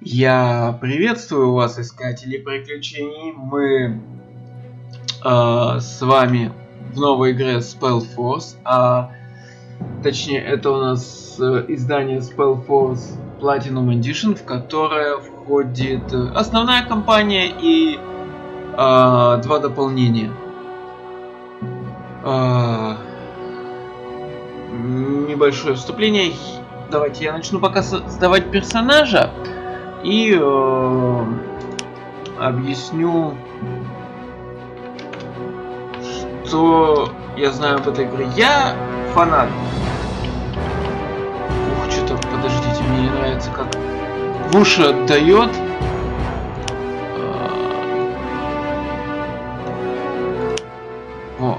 Я приветствую вас, искатели приключений. Мы с вами в новой игре SpellForce, точнее это у нас издание SpellForce Platinum Edition, в которое входит основная кампания и два дополнения. Небольшое вступление. Давайте я начну пока создавать персонажа и объясню, что я знаю об этой игре. Я фанат. Ух, что-то, подождите, мне не нравится, как в уши отдает. О,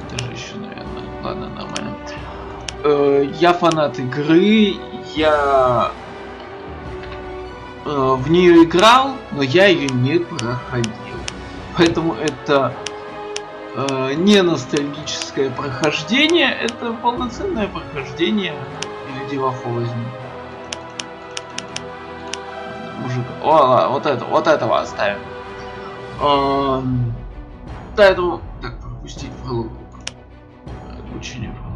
это же еще, наверное. Ладно, нормально. Я фанат игры, я в нее играл, но я ее не проходил. Поэтому это не ностальгическое прохождение, это полноценное прохождение. Или деваху возьму. Мужика. О, вот этого оставим. Поэтому так, пропустить пролог. Обучение пролога.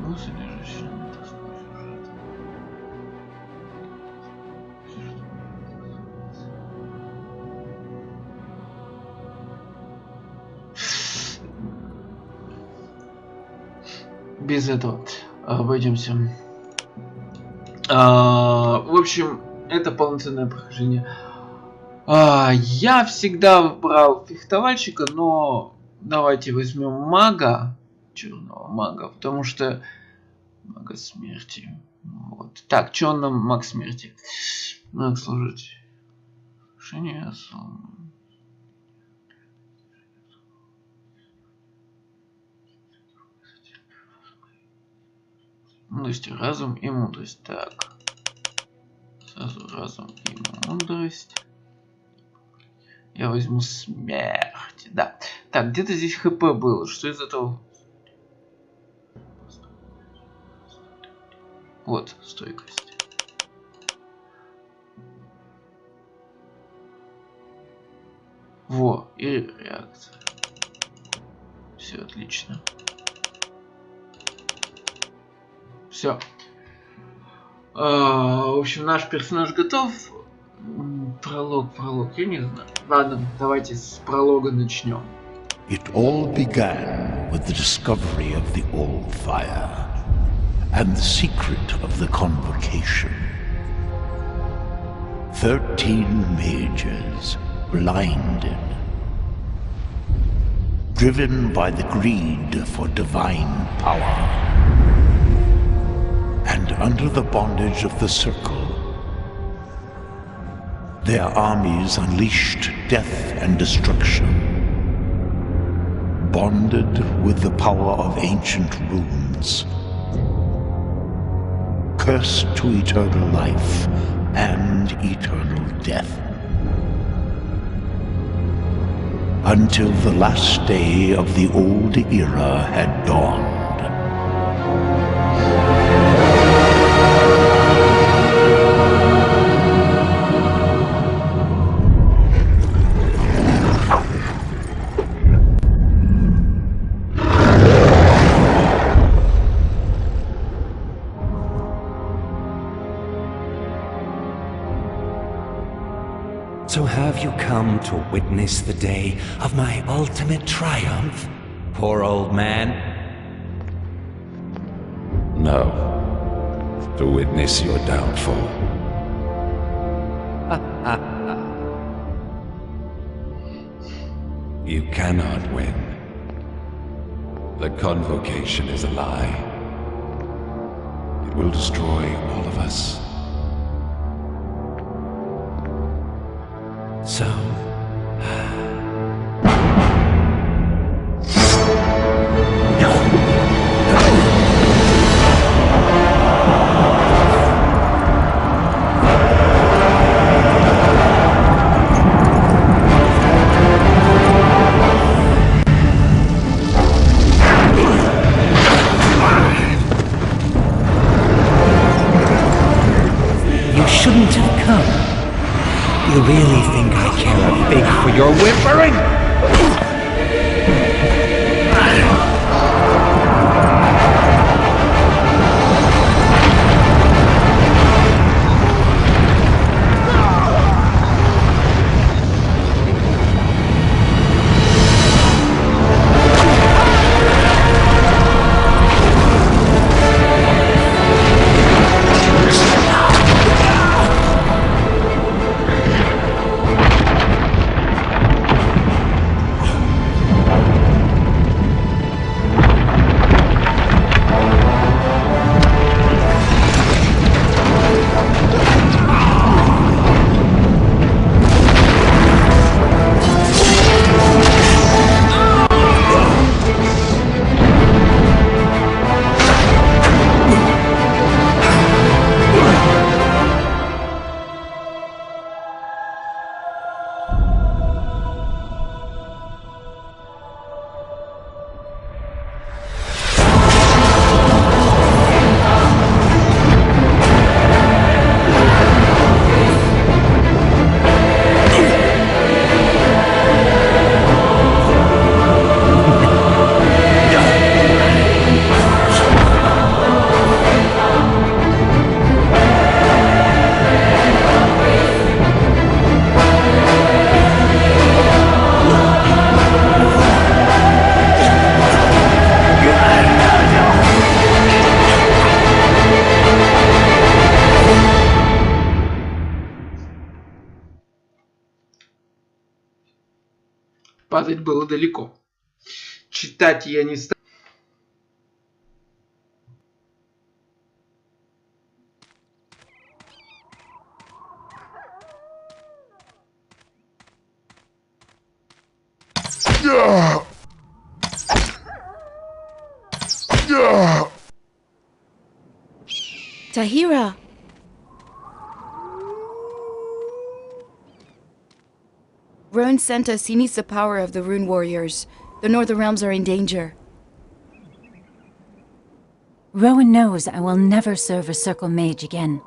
Ну, содержащее сюжет. Без этого обойдемся. В общем, это полноценное прохождение. Я всегда брал фехтовальщика, но давайте возьмем мага, черного мага, потому что мага смерти. Вот. Так, что он нам маг смерти? Маг служить. Решение мудрость, разум и мудрость. Так. Сразу разум и мудрость. Я возьму смерть. Да. Так, где-то здесь хп было. Что из этого? Вот, стойкость. Во, и реакция. Все отлично. Все. В общем, наш персонаж готов. Пролог, я не знаю. Ладно, давайте с пролога начнем. It all began with the discovery of the old fire and the secret of the convocation. 13 mages blinded, driven by the greed for divine power, and under the bondage of the circle. Their armies unleashed death and destruction, bonded with the power of ancient runes, cursed to eternal life and eternal death, until the last day of the old era had dawned. So have you come to witness the day of my ultimate triumph, poor old man? No, to witness your downfall. You cannot win. The convocation is a lie. It will destroy all of us. So... shouldn't have come. You really think I care a fig for your whimpering? Падать было далеко. Читать я не стал. Tahira! Rowan sent us. He needs the power of the Rune Warriors. The Northern Realms are in danger. Rowan knows I will never serve a Circle Mage again.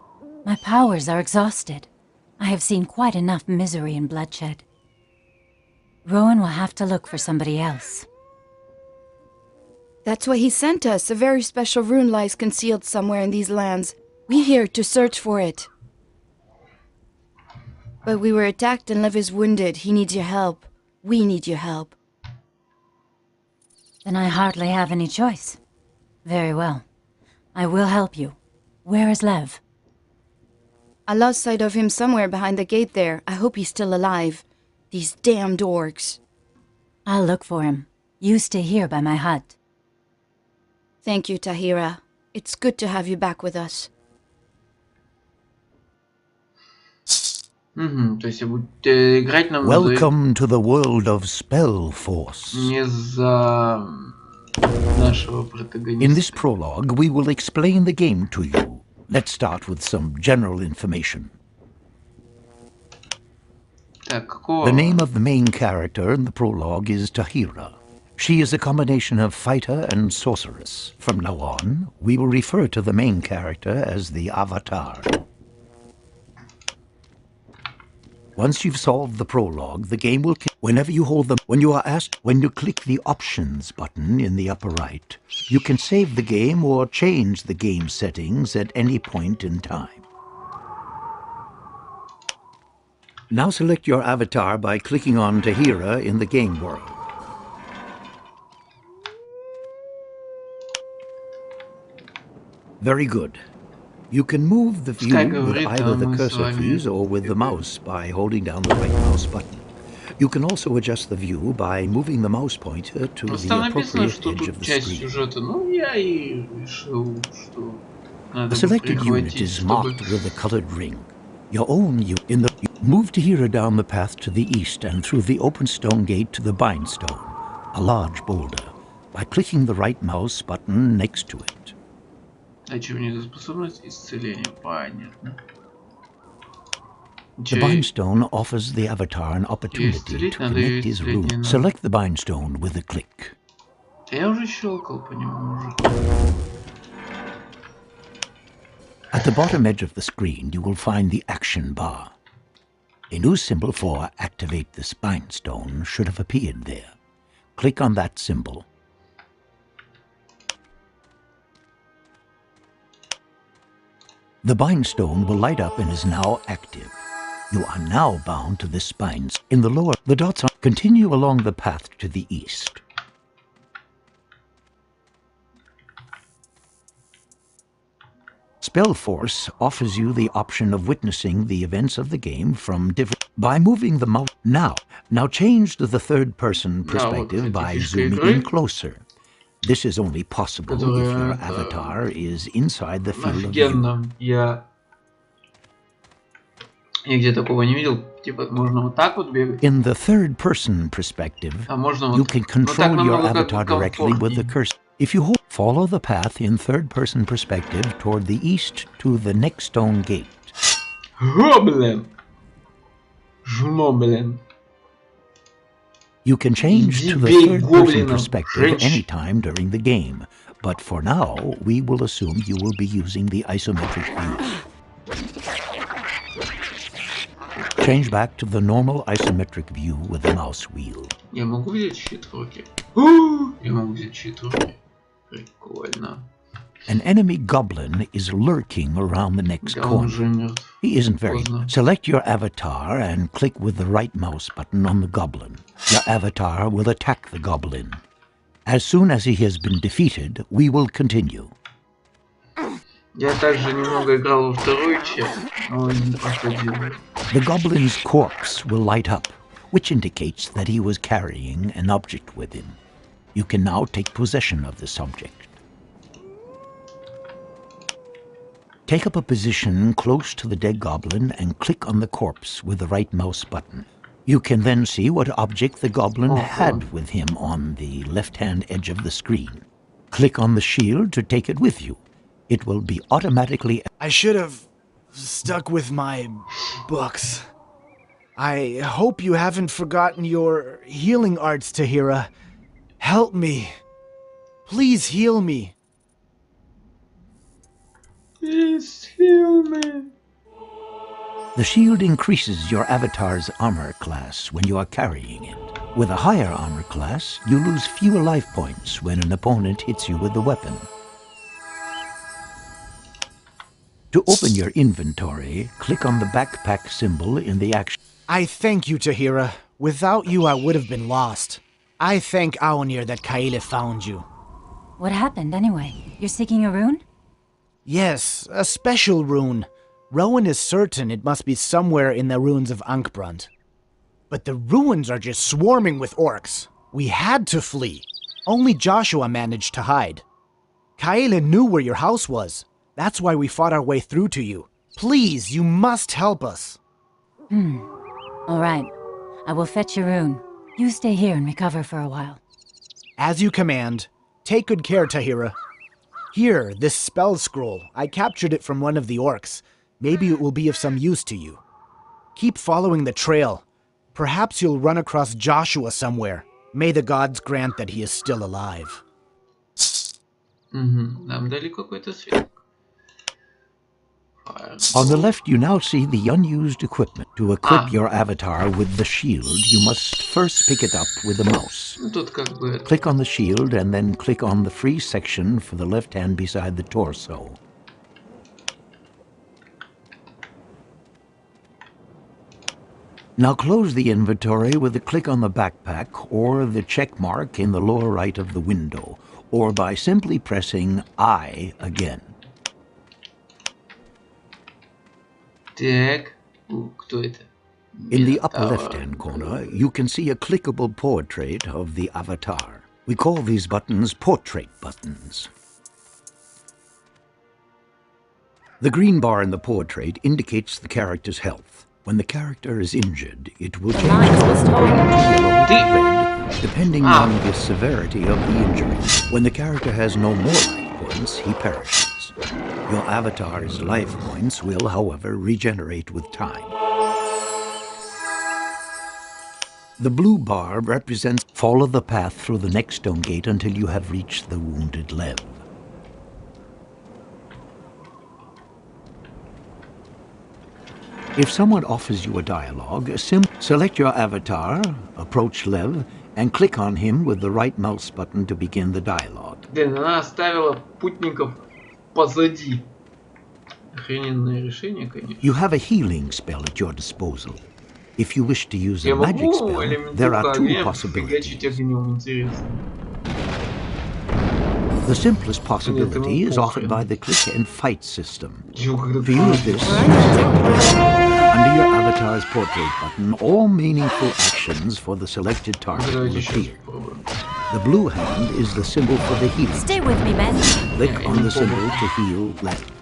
My powers are exhausted. I have seen quite enough misery and bloodshed. Rowan will have to look for somebody else. That's why he sent us. A very special rune lies concealed somewhere in these lands. We're here to search for it. But we were attacked and Lev is wounded. He needs your help. We need your help. Then I hardly have any choice. Very well. I will help you. Where is Lev? I lost sight of him somewhere behind the gate there. I hope he's still alive. These damned orcs. I'll look for him. You stay here by my hut. Thank you, Tahira. It's good to have you back with us. То есть играть нам Welcome to the world of SpellForce. не за нашего протагониста. In this prologue, we will explain the game to you. Let's start with some general information. Так, какого? The name of the main character in the prologue is Tahira. She is a combination of fighter and sorceress. From now on, we will refer to the main character as the Avatar. Once you've solved the prologue, the game will whenever you hold them. When you click the options button in the upper right, you can save the game or change the game settings at any point in time. Now select your avatar by clicking on Tahira in the game world. Very good. You can move the view with either the cursor keys or with the mouse by holding down the right mouse button. You can also adjust the view by moving the mouse pointer to the appropriate edge of the screen. The selected unit is marked with a colored ring. Your own unit. Move Tahira down the path to the east and through the open stone gate to the Bindstone, a large boulder, by clicking the right mouse button next to it. The Bindstone offers the Avatar an opportunity to connect his rune. Select the Bindstone with a click. At the bottom edge of the screen, you will find the action bar. A new symbol for Activate the Spine Stone should have appeared there. Click on that symbol. The bind stone will light up and is now active. You are now bound to the spines. In the lower, the dots are. Continue along the path to the east. SpellForce offers you the option of witnessing the events of the game from different... by moving the mouse. Now change to the third-person perspective by zooming in closer. This is only possible if your avatar is inside the field of view. Я где такого не видел. Типа можно вот так вот бегать. In the third-person perspective, you can control your avatar directly with the cursor. If you follow the path in third-person perspective toward the east to the next stone gate. Блин. Жмо, блин. You can change to the third-person perspective anytime during the game, but for now, we will assume you will be using the isometric view. Change back to the normal isometric view with the mouse wheel. Я могу взять щит в руки? Я могу взять щит в руки. Прикольно. An enemy goblin is lurking around the next corner. He isn't very... Select your avatar and click with the right mouse button on the goblin. Your avatar will attack the goblin. As soon as he has been defeated, we will continue. Я также немного играл во вторую часть, но не проходил. The goblin's corpse will light up, which indicates that he was carrying an object with him. You can now take possession of this object. Take up a position close to the dead goblin and click on the corpse with the right mouse button. You can then see what object the goblin had with him on the left-hand edge of the screen. Click on the shield to take it with you. It will be automatically... I should have stuck with my books. I hope you haven't forgotten your healing arts, Tahira. Help me. Please heal me. Please heal me. The shield increases your avatar's armor class when you are carrying it. With a higher armor class, you lose fewer life points when an opponent hits you with the weapon. To open your inventory, click on the backpack symbol in the action. I thank you, Tahira. Without you, I would have been lost. I thank Aonir that Kaele found you. What happened, anyway? You're seeking a rune? Yes, a special rune. Rowan is certain it must be somewhere in the ruins of Ankbrand. But the ruins are just swarming with orcs. We had to flee. Only Joshua managed to hide. Kaele knew where your house was. That's why we fought our way through to you. Please, you must help us. All right. I will fetch your rune. You stay here and recover for a while. As you command. Take good care, Tahira. Here, this spell scroll. I captured it from one of the orcs. Maybe it will be of some use to you. Keep following the trail. Perhaps you'll run across Joshua somewhere. May the gods grant that he is still alive. Нам дали какой-то свет. On the left, you now see the unused equipment. To equip your avatar with the shield, you must first pick it up with the mouse. Тут как бы... Click on the shield and then click on the free section for the left hand beside the torso. Now close the inventory with a click on the backpack or the check mark in the lower right of the window, or by simply pressing I again. Так, кто это? In the upper left-hand corner, you can see a clickable portrait of the avatar. We call these buttons portrait buttons. The green bar in the portrait indicates the character's health. When the character is injured, it will change from green to yellow to red, depending on the severity of the injury. When the character has no more life points, he perishes. Your avatar's life points will, however, regenerate with time. The blue bar represents follow the path through the next stone gate until you have reached the wounded Lev. If someone offers you a dialogue, select your avatar, approach Lev, and click on him with the right mouse button to begin the dialogue. Блин, она оставила путников позади. Охрененное решение, конечно. You have a healing spell at your disposal. If you wish to use a magic spell, there are two possibilities. The simplest possibility is offered by the click and fight system. To use this, under your avatar's portrait button, all meaningful actions for the selected target will appear. The blue hand is the symbol for the healing. Stay with me, men. Click on the symbol to heal left.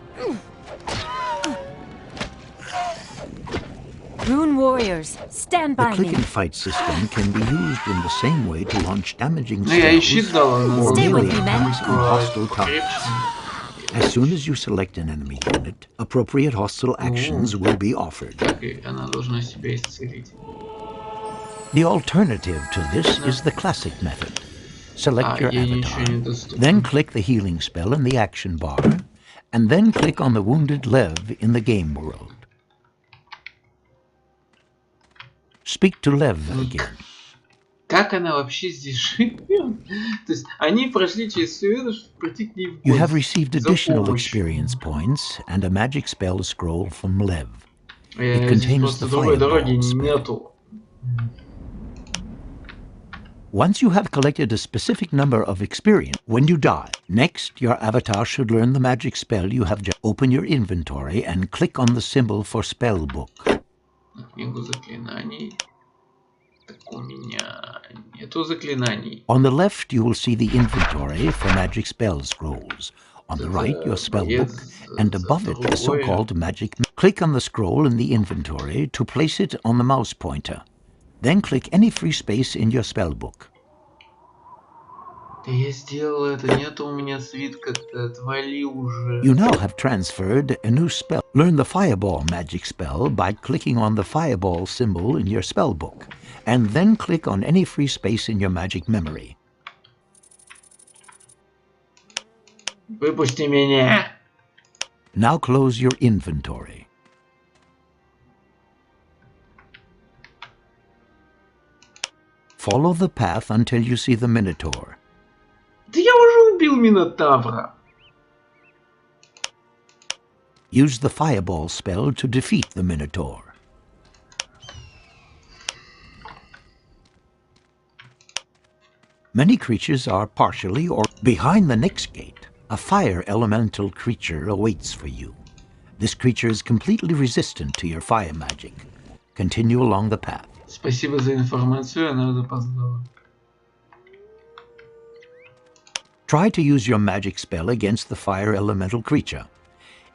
Rune warriors, stand The by click me. and fight system can be used in the same way to launch damaging spells or Stay with melee me, man. attacks on hostile targets. As soon as you select an enemy unit, appropriate hostile actions will be offered. Она должна себя исцелить. The alternative to this is the classic method. Select your avatar, then click the healing spell in the action bar, and then click on the wounded Lev in the game world. Speak to Lev again. Как она вообще здесь живет? То есть они прошли через все это, чтобы прийти к ней в гости. You have received additional experience points and a magic spell scroll from Lev. It contains the fireball spell. Once you have collected a specific number of experience, when you die, next your avatar should learn the magic spell you have just. Open your inventory and click on the symbol for spell book. Книгу заклинаний. Так у меня нету заклинаний. On the left, you will see the inventory for magic spell scrolls. On the right, your spell book, and above it, the so-called magic. Click on the scroll in the inventory to place it on the mouse pointer. Then click any free space in your spell book. Да я сделал это, нету у меня свитка, отвали уже. You now have transferred a new spell. Learn the fireball magic spell by clicking on the fireball symbol in your spell book, and then click on any free space in your magic memory. Выпусти меня! Now close your inventory. Follow the path until you see the Minotaur. Да я уже убил Минотавра. Use the fireball spell to defeat the Minotaur. Many creatures are partially or behind the next gate. A fire elemental creature awaits for you. This creature is completely resistant to your fire magic. Continue along the path. Спасибо за информацию, она запоздала. Try to use your magic spell against the fire elemental creature.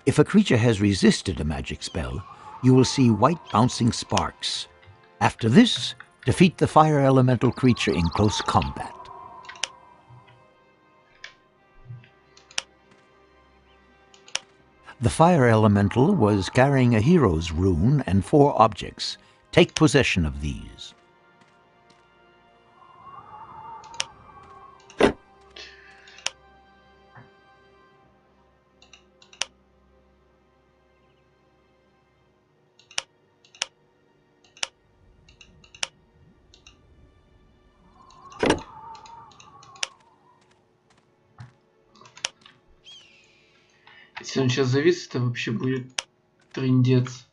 If a creature has resisted a magic spell, you will see white bouncing sparks. After this, defeat the fire elemental creature in close combat. The fire elemental was carrying a hero's rune and 4 objects. Take possession of these. Если он сейчас завис, это вообще будет трындец.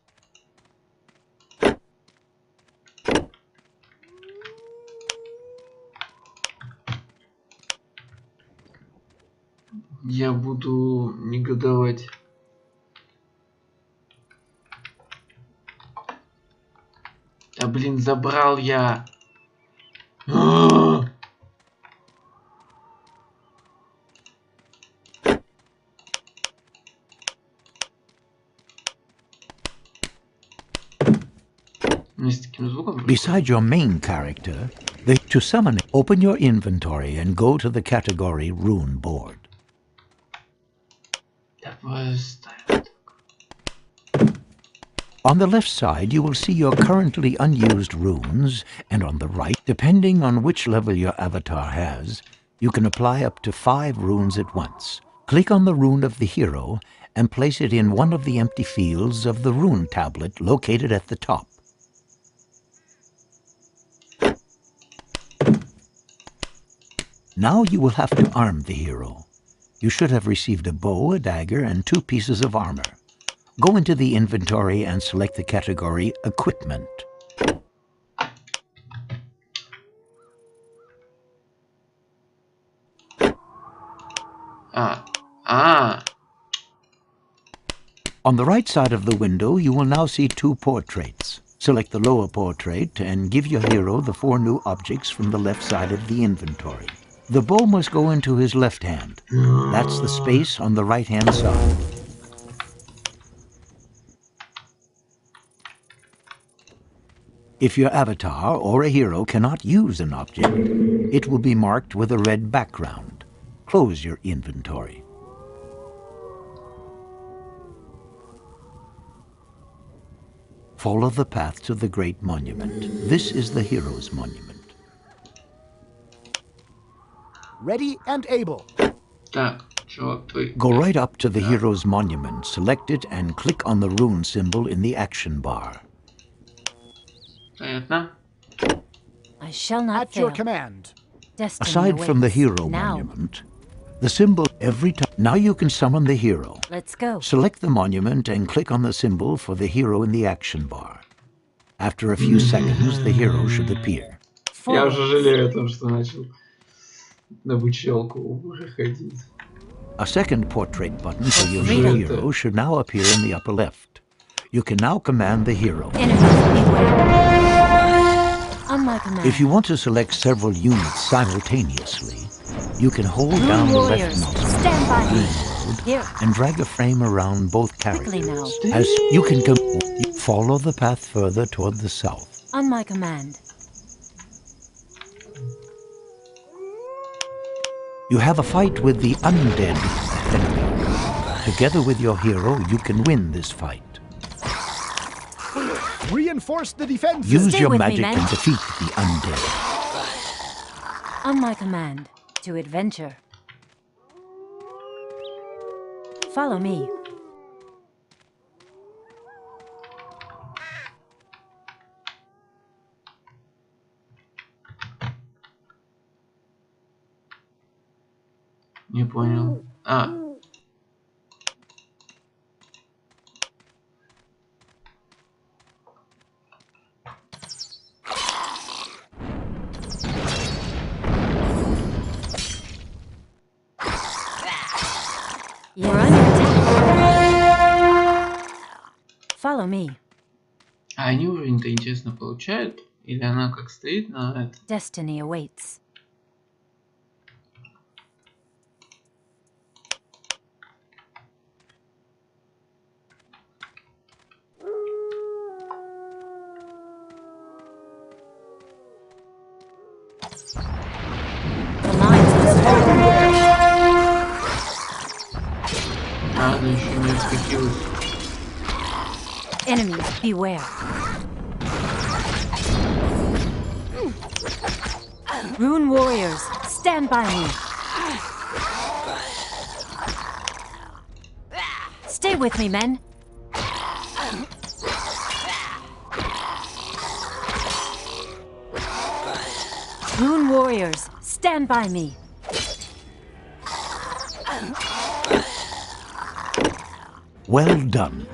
Я буду негодовать. Да блин, забрал я. Beside your main character, to summon it, open your inventory and go to the category Rune board. On the left side, you will see your currently unused runes, and on the right, depending on which level your avatar has, you can apply up to 5 runes at once. Click on the rune of the hero and place it in one of the empty fields of the rune tablet located at the top. Now you will have to arm the hero. You should have received a bow, a dagger, and 2 pieces of armor. Go into the inventory and select the category Equipment. On the right side of the window, you will now see 2 portraits. Select the lower portrait and give your hero the 4 new objects from the left side of the inventory. The bow must go into his left hand. That's the space on the right-hand side. If your avatar or a hero cannot use an object, it will be marked with a red background. Close your inventory. Follow the path to the Great Monument. This is the hero's monument. Ready and able. Go right up to the hero's monument, select it, and click on the rune symbol in the action bar. Понятно. I shall not At fail. your command. Destiny Aside from the awaits. hero Now. monument, the symbol every time. Now you can summon the hero. Let's go. Select the monument and click on the symbol for the hero in the action bar. After a few seconds, the hero should appear. Я уже жалею о том, что начал на обучалку выходить. A second portrait button for your new hero should now appear in the upper left. You can now command the hero. Enemies beware. On my command. If you want to select several units simultaneously, you can hold down the left warriors, mouse stand by me. mode Here. and drag a frame around both Quickly characters. now. As you can follow the path further toward the south. On my command. You have a fight with the undead enemy. Together with your hero, you can win this fight. Reinforce the defense. Use Stay your with me, magic men. and defeat the undead. On my command. To adventure. Follow me. Не понял. You're under attack. Follow me. А они уровень-то интересно получают? Или она как стоит на это? Destiny awaits. The lines are Она еще не отскочилась. Enemies beware. Rune warriors, stand by me. Stay with me, men. Rune warriors, stand by me. Well done.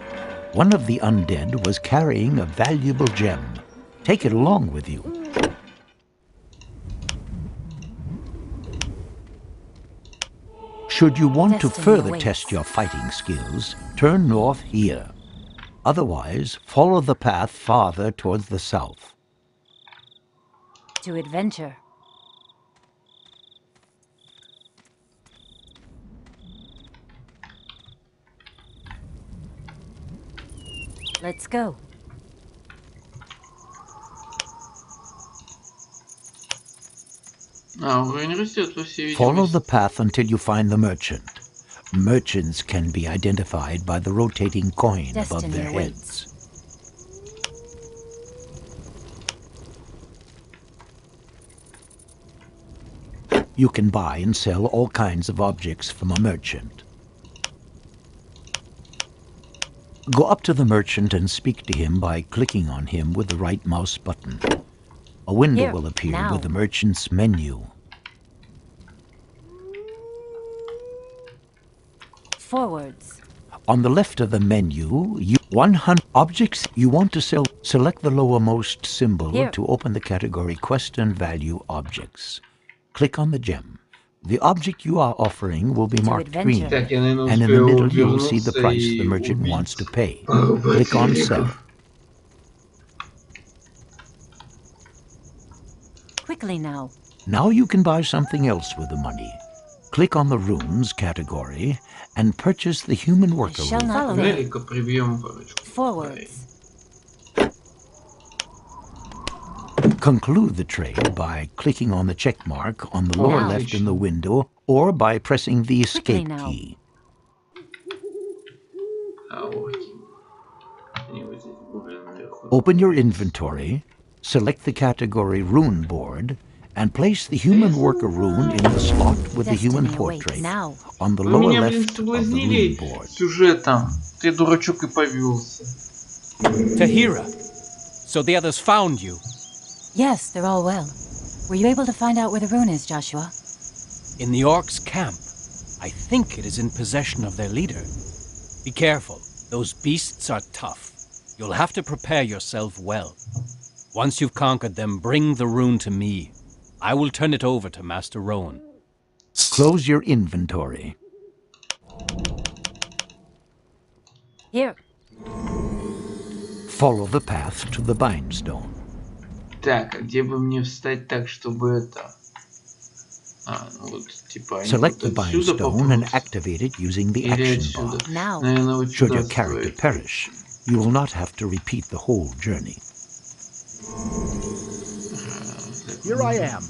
One of the undead was carrying a valuable gem. Take it along with you. Should you want to Destiny further awaits. test your fighting skills, turn north here. Otherwise, follow the path farther towards the south. To adventure. Let's go. Уровень растет, по всей Follow видимости. the path until you find the merchant. Merchants can be identified by the rotating coin above Destiny their awaits. heads. You can buy and sell all kinds of objects from a merchant. Go up to the merchant and speak to him by clicking on him with the right mouse button. A window Here, will appear now. with the merchant's menu. Forwards. On the left of the menu, 100 objects you want to sell. Select the lowermost symbol Here. to open the category Quest and Value Objects. Click on the gem. The object you are offering will be To marked green, adventure. Так, я, наверное, and in the успел middle you will see the вернуться price the и merchant убить wants to pay. пару Click on Sell. противников. Quickly now. Now you can buy something else with the money. Click on the Runes category and purchase the Human Worker shall rune. not Follow fail. Дай-ка прибьем парочку. Forwards. Conclude the trade by clicking on the check mark on the lower Now. left in the window or by pressing the Quickly Escape now. key. А, окей. Они вот здесь были наверху. Open your inventory, select the category Rune Board, and place the Human Worker rune in the slot with the human Destiny awaits portrait now. on the Вы lower меня, блин, left of the Rune соблазнили Board. сюжетом. Ты, дурачок, и повелся. Tahira. So the others found you. Yes, they're all well. Were you able to find out where the rune is, Joshua? In the orcs' camp. I think it is in possession of their leader. Be careful. Those beasts are tough. You'll have to prepare yourself well. Once you've conquered them, bring the rune to me. I will turn it over to Master Rowan. Close your inventory. Here. Follow the path to the Bindstone. Так, а где бы мне встать так, чтобы это... А, ну вот, типа, они Select вот the отсюда Bindstone and попрутся. activate it using the Или action отсюда. bar. Now. Наверное, вот Should сюда your character стоит. perish, you will not have to repeat the whole journey. Here I am.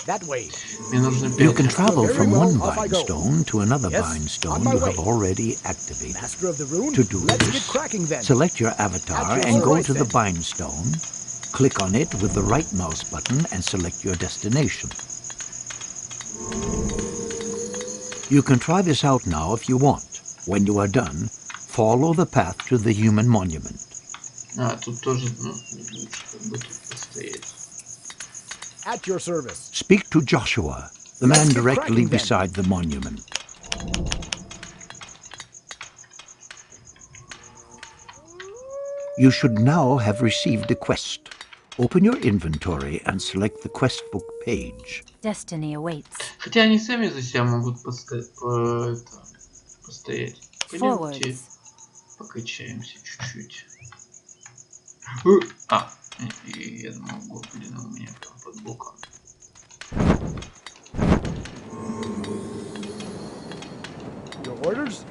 That way. Мне нужно You can 5. travel from Very well, one off I go. Bindstone to another Yes, Bindstone on my you way. have already activated. Master of the rune. To do Let's this, get cracking then. select your avatar At your and go service to the then. Bindstone, click on it with the right mouse button and select your destination. You can try this out now if you want. When you are done, follow the path to the human monument. А, тут тоже, ну, лучше как бы тут постоять. At your service. Speak to Joshua, the man Let's get directly cracking then. beside the monument. You should now have received a quest. Open your inventory and select the quest book page. Destiny awaits. Хотя они сами за себя могут постоять. Пойдемте, Forwards. покачаемся чуть-чуть. А, я думал, гоблин у меня там под боком. Your orders?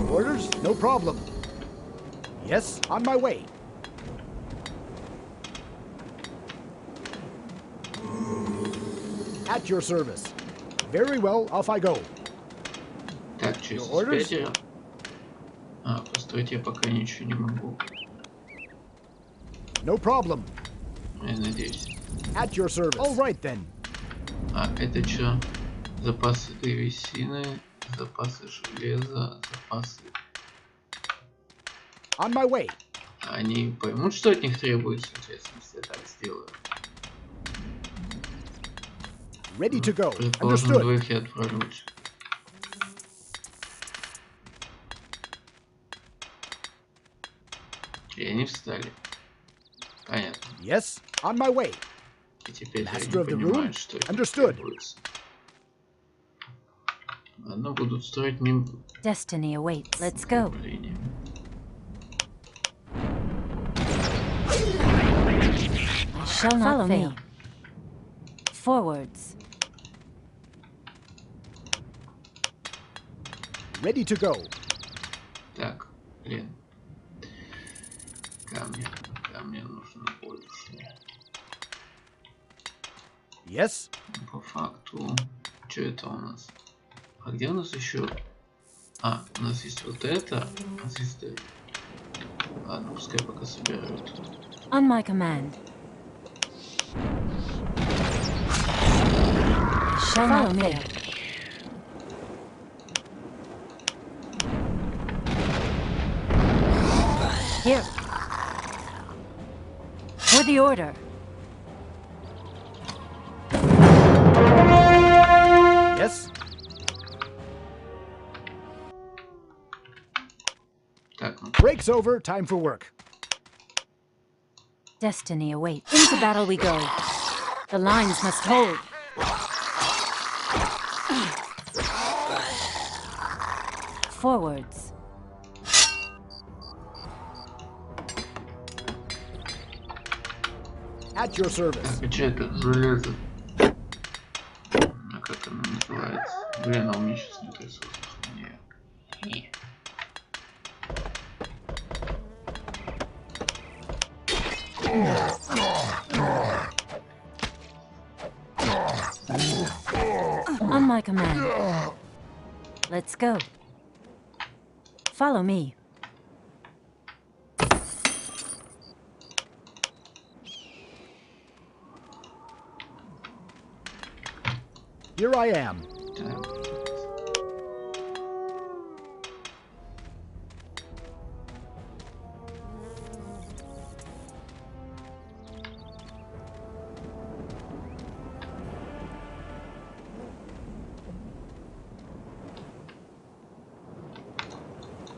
Orders? No problem. Yes, on my way. At your service. Very well, off I go. Так, что Your здесь orders? 5? А, построить я пока ничего не могу. No problem. Я надеюсь. At your service. All right then. А, это что? Запасы древесины, запасы железа, запасы... On my way. Они поймут, что от них требуется, соответственно, если я так сделаю. Ready to go. Предположим, Understood. двоих я отправлю лучше. И они встали. Понятно. Yes, on my way. И теперь Master они of the понимают, room? что от них Understood. требуется. Ладно, будут строить мимо Destiny awaits. Let's go. управления. I shall not fail. Forwards. Ready to go. Так, блин. Камня нужно больше. Yes. По факту, что это у нас? А где у нас еще? А, у нас есть вот это. У нас есть... Ладно, пускай пока собирают. On my command. Shall not fail. Here. For the order. Yes. Так, ну, Break's over. Time for work. Destiny awaits. Into battle we go. The lines must hold. Forwards. At your service. печатка железо. А как она называется? Блин, а у меня сейчас нет ресурсов. Не. On my command. Let's go. Follow me. Here I am.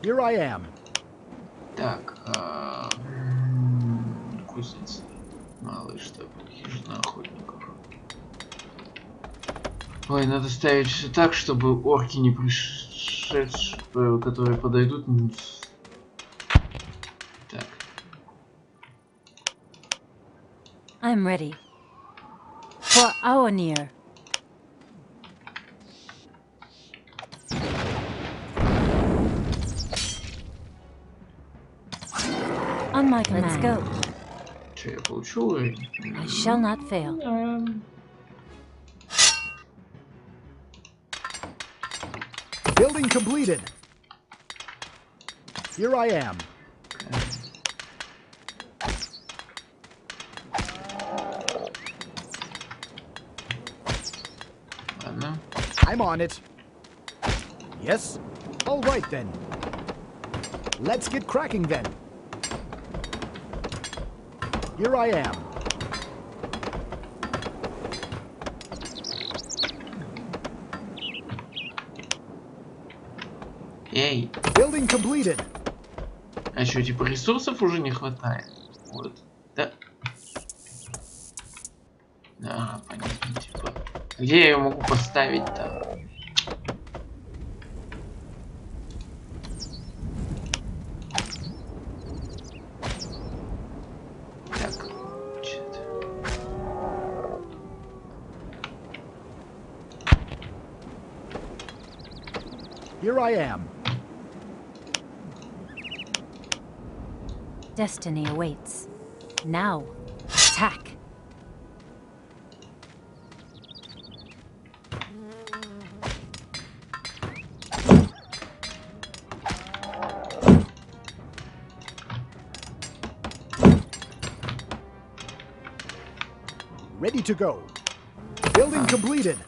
Here I am. Так, кузница. Малый штаб. Хижина охотников. Ой, надо ставить все так, чтобы орки не пришедшие, которые подойдут. Так. I'm ready. For our near. On my command. Let's go. Че я получу? I shall not fail. Building completed. Here I am. Ладно. I'm on it. Yes? All right then. Let's get cracking then. Here I am. Эй, Building completed. а что, типа ресурсов уже не хватает? Вот, да? Да, понятно, типа. Где я ее могу поставить-то? Так, значит. Here I am. Destiny awaits. Now, attack. Ready to go. Building completed.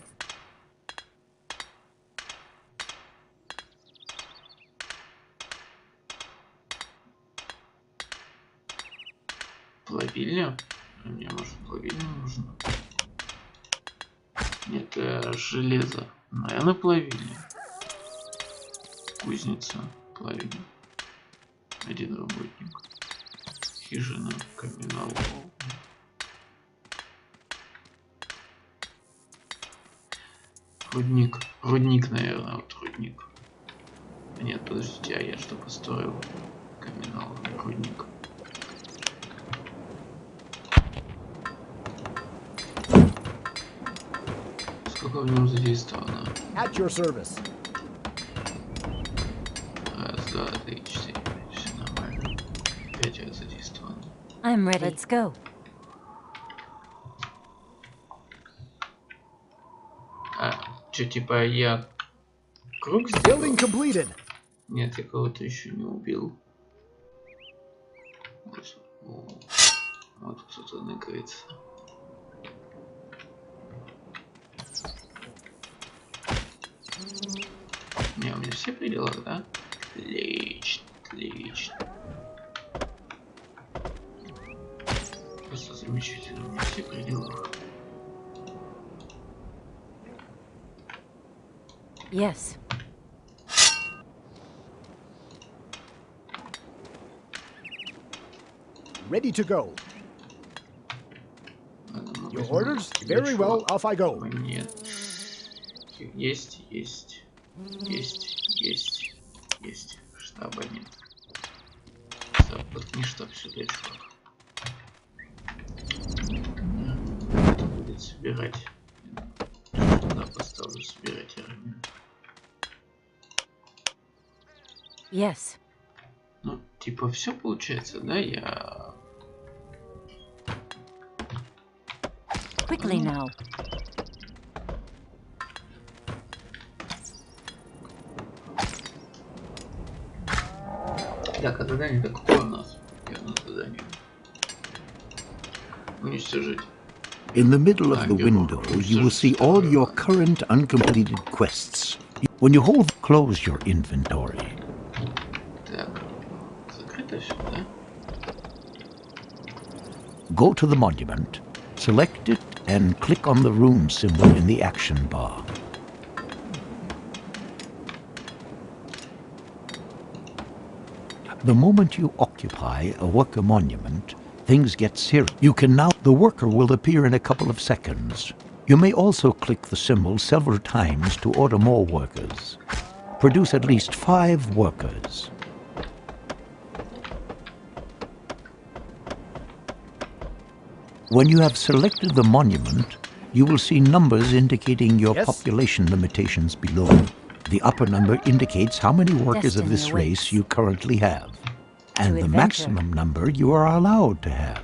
Плавильня? Мне, может, плавильня нужно? Нет, железо. Наверное, плавильня. Кузница, плавильня. Один работник. Хижина, каменолом. Рудник. Рудник, наверное, вот рудник. Нет, подождите, а я что построил? Каменолом, рудник. Сколько в нем задействовано? At your service. Раз, два, три, четыре, пять, все нормально. 5 раз задействовано. I'm ready. Let's go. Че, типа я круг сделал? Building completed. Нет, я кого-то еще не убил. Вот кто-то ныкается. Не, у меня все при делах, да? Отлично, отлично. Просто замечательно, у меня все при делах. Yes. Ready to go. Ладно, Your orders? Very well, off I go. Нет. Есть, есть. Есть, есть, есть. Штаба нет. Штаб, не штаб сюда, чувак. Это будет собирать. Сюда поставлю собирать армию. Yes. Ну, типа, все получается, да? Я... Quickly now. Так, а задание-то какое у нас? Где у нас задание? Уничтожить. In the middle of the window, you will see all your current uncompleted quests. When you hold, close your inventory. Так, закрыто все, да? Go to the monument, select it, and click on the rune symbol in the action bar. The moment you occupy a worker monument, things get serious. You can now... The worker will appear in a couple of seconds. You may also click the symbol several times to order more workers. Produce at least 5 workers. When you have selected the monument, you will see numbers indicating your population limitations below. The upper number indicates how many workers of this race you currently have, and the maximum number you are allowed to have.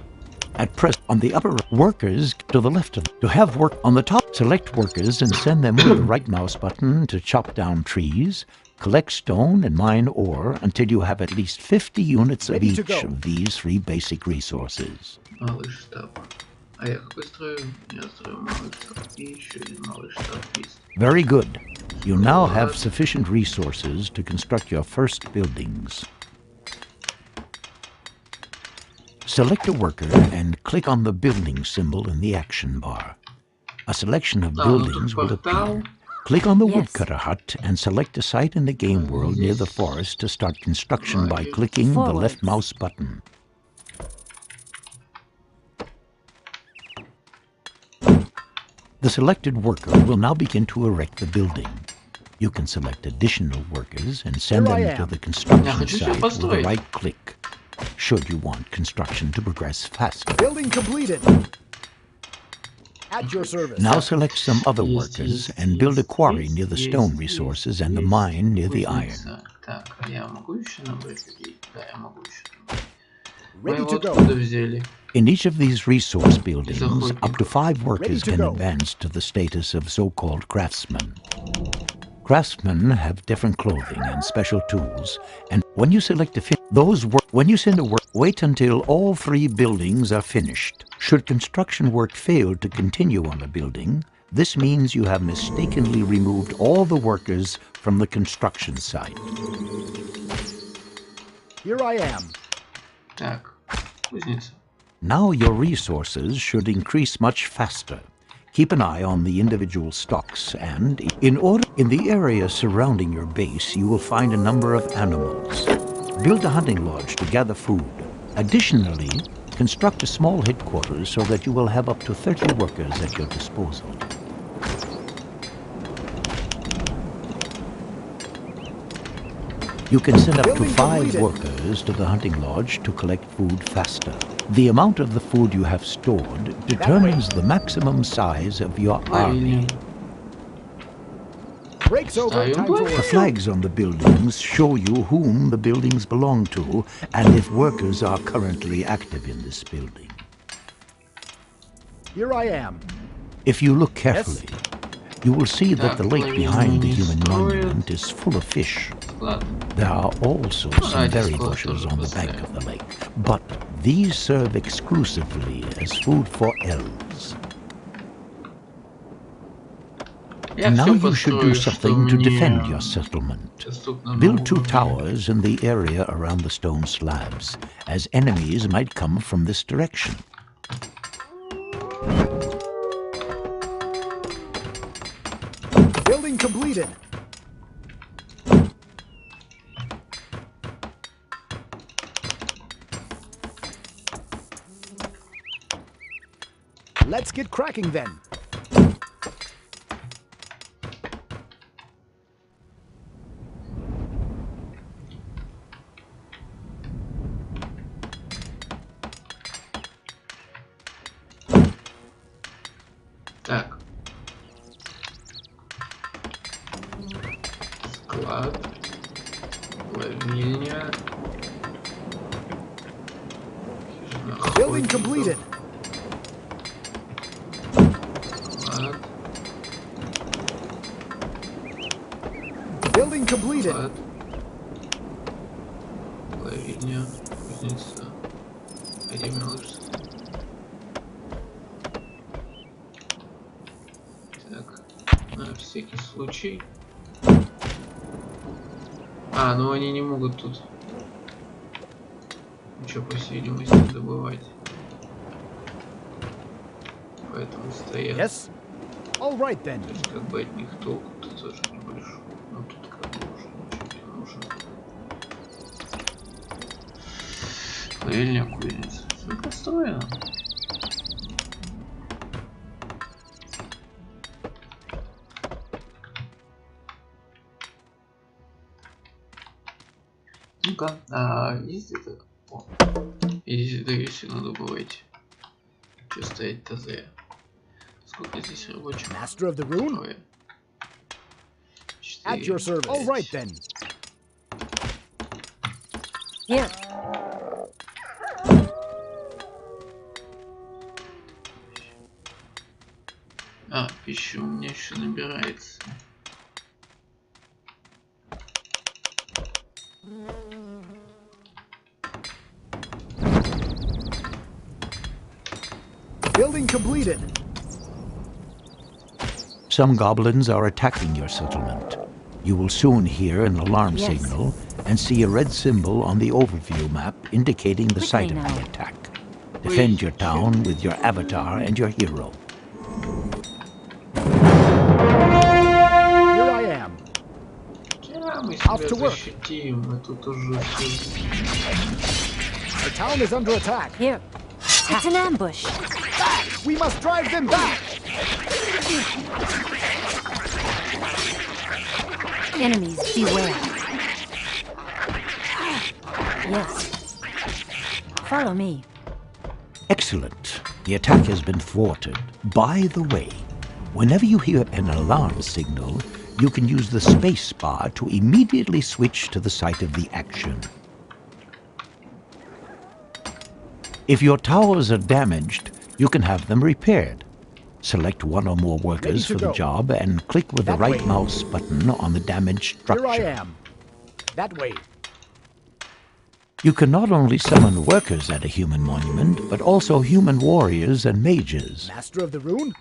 At present, on the upper workers to the left of to have work on the top, select workers and send them with the right mouse button to chop down trees, collect stone and mine ore until you have at least 50 units of each of these 3 basic resources. Малый штаб. А я какой строю? Я строю малый штаб. И еще один малый штаб есть. Very good. You now have sufficient resources to construct your first buildings. Select a worker and click on the building symbol in the action bar. A selection of buildings will appear. Click on the woodcutter hut and select a site in the game world near the forest to start construction by clicking the left mouse button. The selected worker will now begin to erect the building. You can select additional workers and send them to the construction site with a right click, should you want construction to progress faster. Building completed. At your service. Now select some other workers and build a quarry near the stone resources and a mine near the iron. Так, я могу еще набрать людей? Да, я могу еще набрать. Ready to go. Взяли. In each of these resource buildings, up to 5 workers can advance to the status of so-called craftsmen. Craftsmen have different clothing and special tools, and when you select a when you send a work, wait until all 3 buildings are finished. Should construction work fail to continue on a building, this means you have mistakenly removed all the workers from the construction site. Here I am. Так, кузница. Now your resources should increase much faster. Keep an eye on the individual stocks and, in the area surrounding your base, you will find a number of animals. Build a hunting lodge to gather food. Additionally, construct a small headquarters so that you will have up to 30 workers at your disposal. You can send up to 5 workers to the hunting lodge to collect food faster. The amount of the food you have stored determines the maximum size of your army. Breaks over. Ставим Time for плащ. The flags on the buildings show you whom the buildings belong to and if workers are currently active in this building. Here I am. If you look carefully, you will see that the lake behind the human Story. monument is full of fish. Ладно. There are also some berry bushes on the bank of the lake, but these serve exclusively as food for elves. Я Now всё you should do построю, что something to мне defend your settlement. доступно на Build 2 уровне. towers in the area around the stone slabs, as enemies might come from this direction. Building completed. Let's get cracking then. Так. Склад. Ловильня. Building completed. Склад. Building completed. Склад. Ловильня. Кузница. Ремёлочство. Так. На всякий случай. А, ну они не могут тут ничего, по всей видимости, добывать. Поэтому стоят. Yes. All right then. То есть как бы от них толку-то тоже небольшой. Ну тут как бы уже ничего не нужно. Ловильня, кузница. Все построено. Ну-ка, есть это? О, видите, версию надо добывать. Что стоять ТЗ? Сколько здесь рабочих? Master of the rune. Трое. At your service. All right then. Here. А, пища у меня еще набирается. Building completed. Some goblins are attacking your settlement. You will soon hear an alarm Yes. signal and see a red symbol on the overview map indicating the site of now. the attack. Defend your town with your avatar and your hero. Here I am. Да, мы Off себя to work. защитим, мы тут уже все. Our town is under attack. Here. It's an ambush. We must drive them back. Enemies, beware. Yes. Follow me. Excellent. The attack has been thwarted. By the way, whenever you hear an alarm signal, you can use the space bar to immediately switch to the site of the action. If your towers are damaged, you can have them repaired. Select one or more workers to for the go. job and click with the That right way. mouse button on the damaged Here I structure. am. That way. You can not only summon workers at a human monument, but also human warriors and mages. Master of the rune.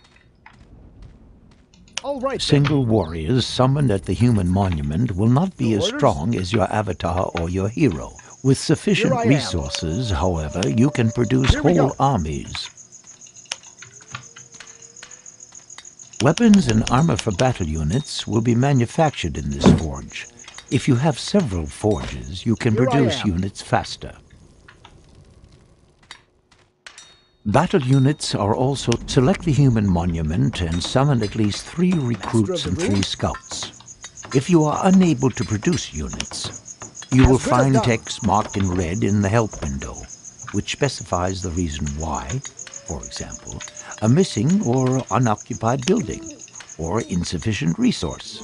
All right then. Single warriors summoned at the human monument will not be as Orders? strong as your avatar or your hero. With sufficient Here I am. resources, however, you can produce Here we whole go. armies. Weapons and armor for battle units will be manufactured in this forge. If you have several forges, you can Here I produce am. units faster. Battle units are also select the human monument and summon at least 3 recruits the and rune? 3 scouts. If you are unable to produce units, you will As good as find done. text marked in red in the help window, which specifies the reason why, for example, a missing or unoccupied building, or insufficient resource.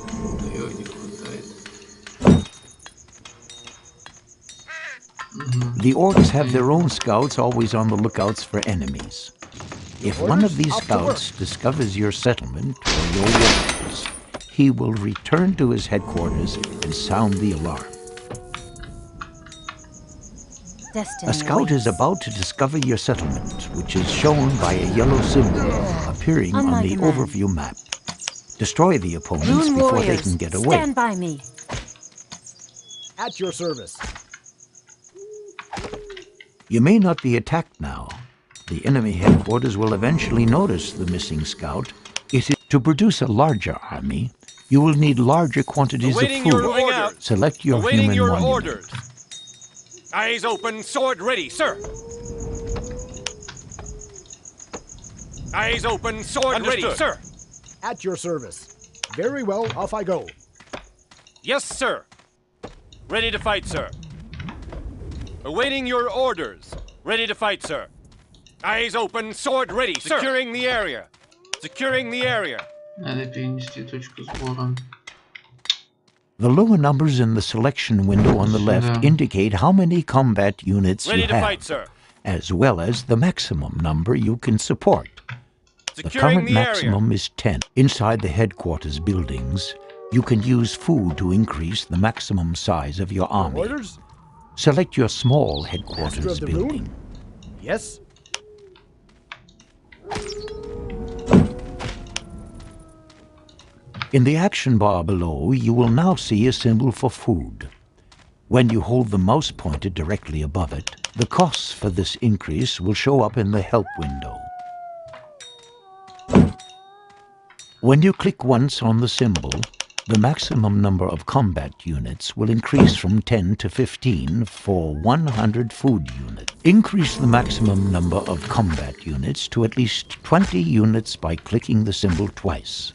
The orcs have their own scouts always on the lookouts for enemies. If one of these scouts discovers your settlement or your warriors, he will return to his headquarters and sound the alarm. Destiny A scout is awaits. about to discover your settlement, which is shown by a yellow symbol appearing On on my the command. overview map. Destroy the opponents Rune before they warriors, can get away. stand by me. At your service. You may not be attacked now. The enemy headquarters will eventually notice the missing scout. It is to produce a larger army, you will need larger quantities of Awaiting your food. orders. Select your Awaiting human your monument. orders. Eyes open, sword ready, sir. Eyes open, sword ready, sir. At your service. Very well, off I go. Yes, sir. Ready to fight, sir. Awaiting your orders. Ready to fight, sir. Eyes open, sword ready, sir. Securing the area. Securing the area. Надо перенести точку сбора. The lower numbers in the selection window on the left indicate how many combat units Ready you to fight, have, sir. as well as the maximum number you can support. The Securing current the area. maximum is 10. Inside the headquarters buildings, you can use food to increase the maximum size of your army. Orders? Select your small Master headquarters of the Rune? building. Yes? In the action bar below, you will now see a symbol for food. When you hold the mouse pointer directly above it, the costs for this increase will show up in the help window. When you click once on the symbol, the maximum number of combat units will increase from 10 to 15 for 100 food units. Increase the maximum number of combat units to at least 20 units by clicking the symbol twice.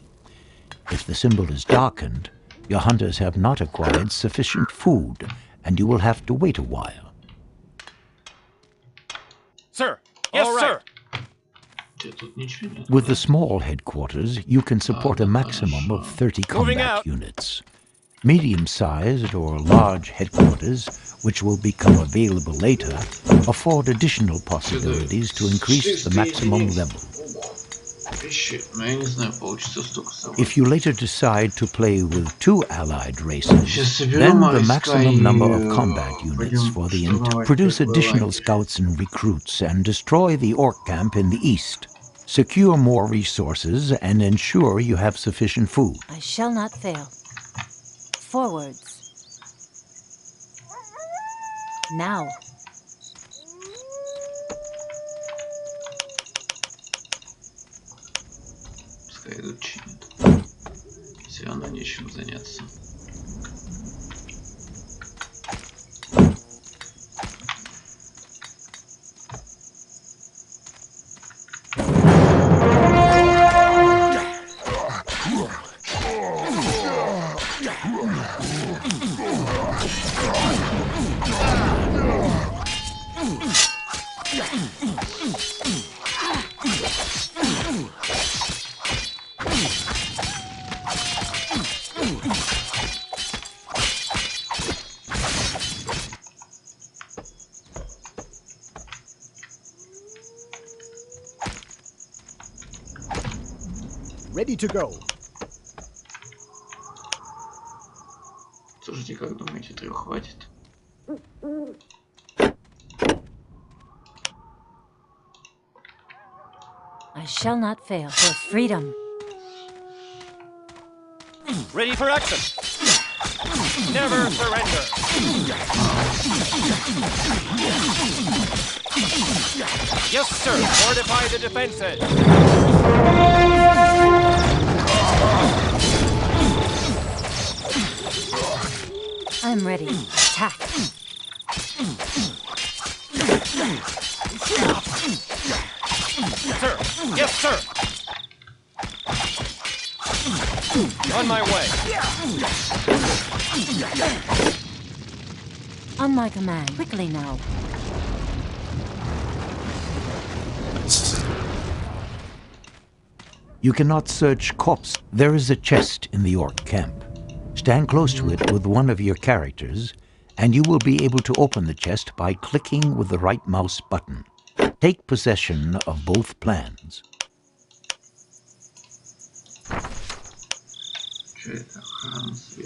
If the symbol is darkened, your hunters have not acquired sufficient food, and you will have to wait a while. Sir. Yes, sir. Тут ничего нет. With the small headquarters, you can support a maximum of 30 Moving combat out. units. Medium-sized or large headquarters, which will become available later, afford additional possibilities to increase the maximum level. Но я не знаю, получится столько собрать. If you later decide to play with 2 allied races, Сейчас соберем then the войска maximum и number of combat units пойдем for the штурмовать produce первый additional лагерь. scouts and recruits and destroy the orc camp in the east. Secure more resources and ensure you have sufficient food. I shall not fail. Forwards. Now. Пускай идут чинят. Все равно нечем заняться. Ready to go. Слушайте, как думаете, 3 хватит? I shall not fail for freedom. Ready for action. Never surrender. Yes, sir. Fortify the defenses. I'm ready. Attack. Sir. Yes, sir. On my way. On my command. Quickly now. You cannot search corpse. There is a chest in the orc camp. Stand close to it with one of your characters and you will be able to open the chest by clicking with the right mouse button. Take possession of both plans.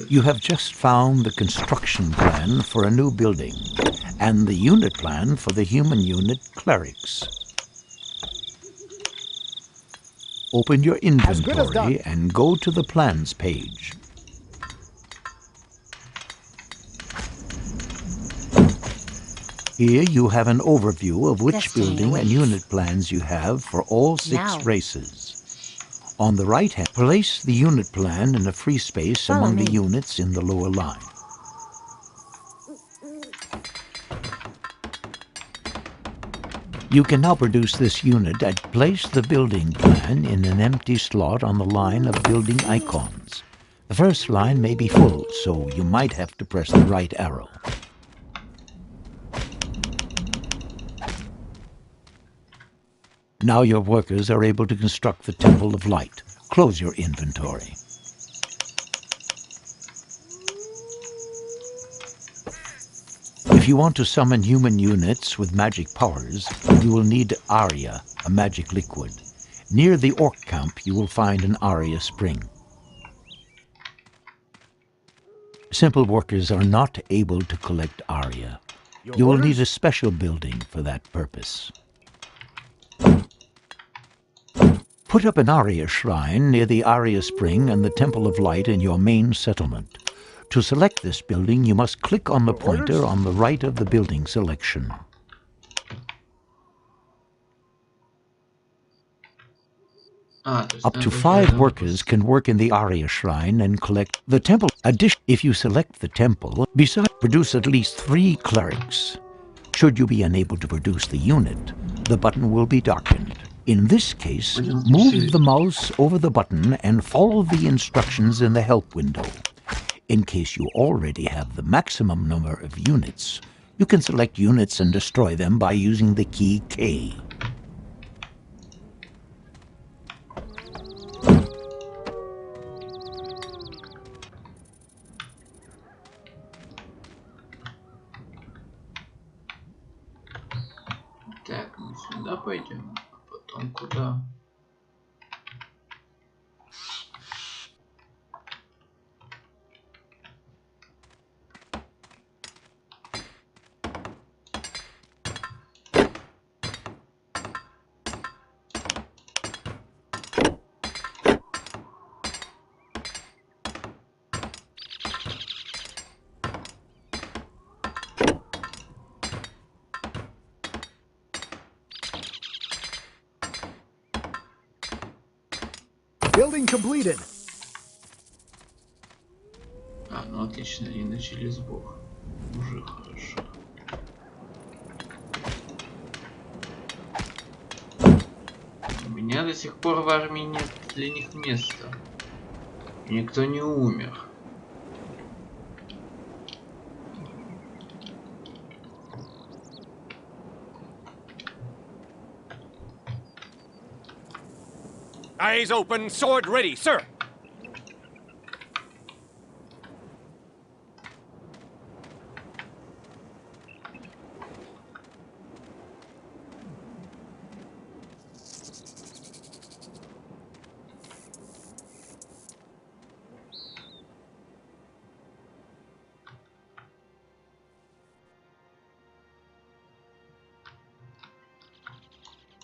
You have just found the construction plan for a new building and the unit plan for the human unit clerics. Open your inventory and go to the plans page. Here you have an overview of which building and unit plans you have for all 6 races. On the right hand, place the unit plan in a free space among the units in the lower line. You can now produce this unit and place the building plan in an empty slot on the line of building icons. The first line may be full, so you might have to press the right arrow. Now your workers are able to construct the Temple of Light. Close your inventory. If you want to summon human units with magic powers, you will need Aria, a magic liquid. Near the orc camp, you will find an Aria spring. Simple workers are not able to collect Aria. You will need a special building for that purpose. Put up an Aria shrine near the Aria spring and the Temple of Light in your main settlement. To select this building, you must click on the pointer on the right of the building selection. Up to 5 workers can work in the Aria shrine and collect the temple. If you select the temple, besides produce at least 3 clerics. Should you be unable to produce the unit, the button will be darkened. In this case, move the mouse over the button and follow the instructions in the help window. In case you already have the maximum number of units, you can select units and destroy them by using the key K. Так, мы сюда пойдем, а потом куда? Building completed. Ну отлично, они начали сбор. Уже хорошо. У меня до сих пор в армии нет для них места. Никто не умер. Eyes open, sword ready, sir!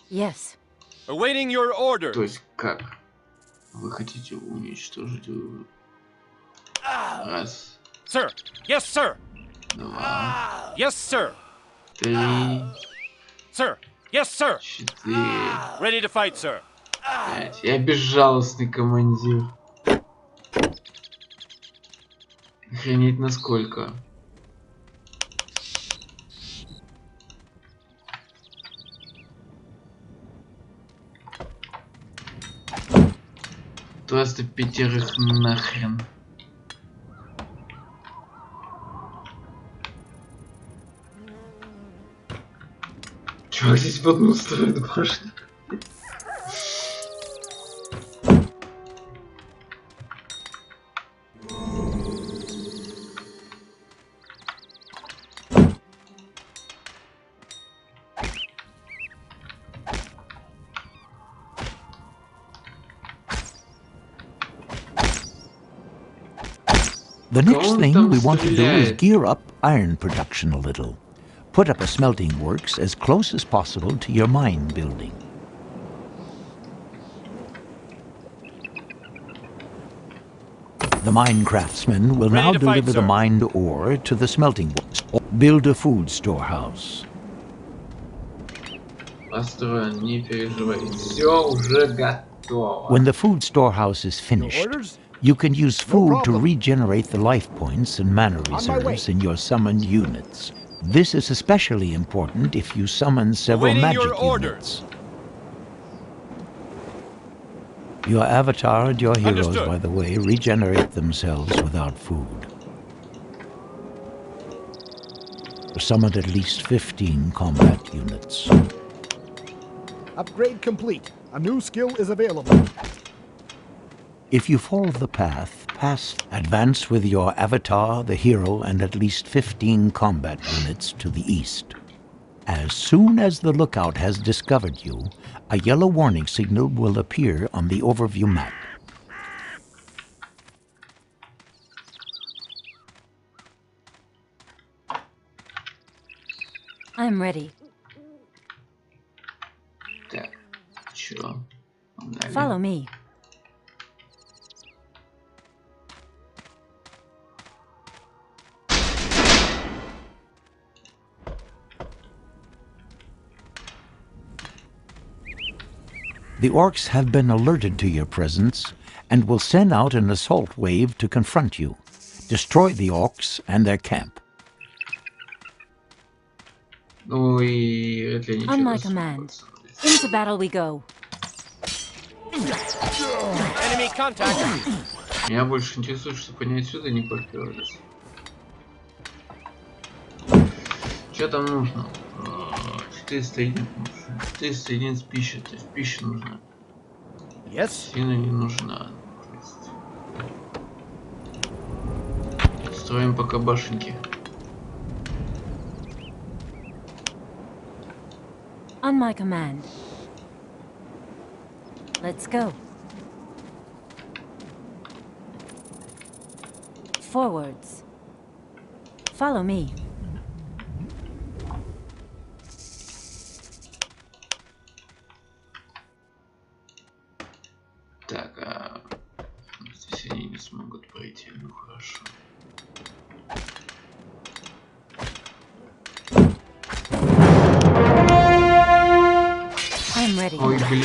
Yes. Awaiting your order. То есть как? Вы хотите уничтожить? Раз. Sir. Yes, sir. 2. Yes, sir. 3. Sir. Yes, sir. 4. Ready to fight, sir. 5. Я безжалостный командир. Охренеть насколько. Просто 5 нахрен. Чувак здесь в одну сторону башню. The next thing we want to do is gear up iron production a little. Put up a smelting works as close as possible to your mine building. The mine craftsman will now deliver the mined ore to the smelting works or build a food storehouse. Построен, не переживай. Все уже готово. When the food storehouse is finished, you can use food to regenerate the life points and mana reserves in your summoned units. This is especially important if you summon several magic units. Your avatar and your heroes, by the way, regenerate themselves without food. Summoned at least 15 combat units. Upgrade complete. A new skill is available. If you follow the path past, advance with your avatar, the hero, and at least 15 combat units to the east. As soon as the lookout has discovered you, a yellow warning signal will appear on the overview map. I'm ready. Так, чё? Follow me. The orcs have been alerted to your presence and will send out an assault wave to confront you. Destroy the orcs and their camp. Ну и это ничего. On my command. Into battle we go. Enemy contact. Меня больше интересует, чтобы они отсюда не подперлись. Что там нужно? 400 единиц. 400 единиц пищи. То есть пища нужна. Yes. Сильно не нужна. Строим пока башенки. On my command. Let's go. Forwards. Follow me. Так, а здесь они не смогут пройти, ну хорошо. I'm ready. Ой, блин,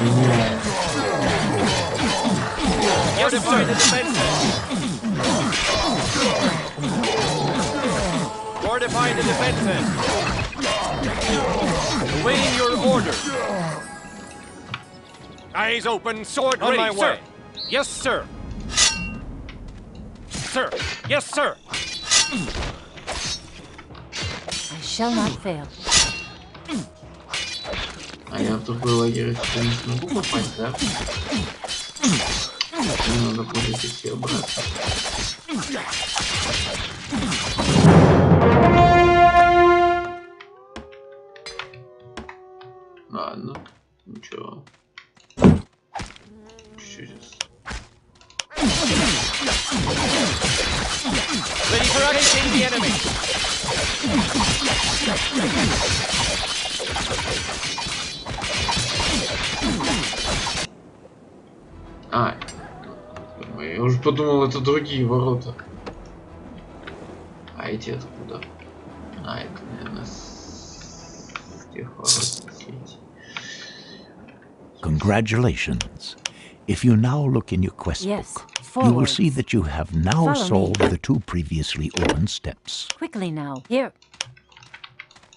меня. Fortify the defenses. Fortify the defenses. Awaiting your orders. Eyes open, sword ready, my way. Yes, sir. Sir. Yes, sir. I shall not fail. А я в другой лагерь сюда не смогу попасть, да? Мне надо будет идти обратно. Ладно, ничего. Сейчас. Ready for action, the enemy. А, я уже подумал, это другие ворота. А эти откуда? А, это, наверное, с тех ворот. Congratulations. If you now look in your quest book, you will see that you have now solved the 2 previously open steps. Quickly now. Here.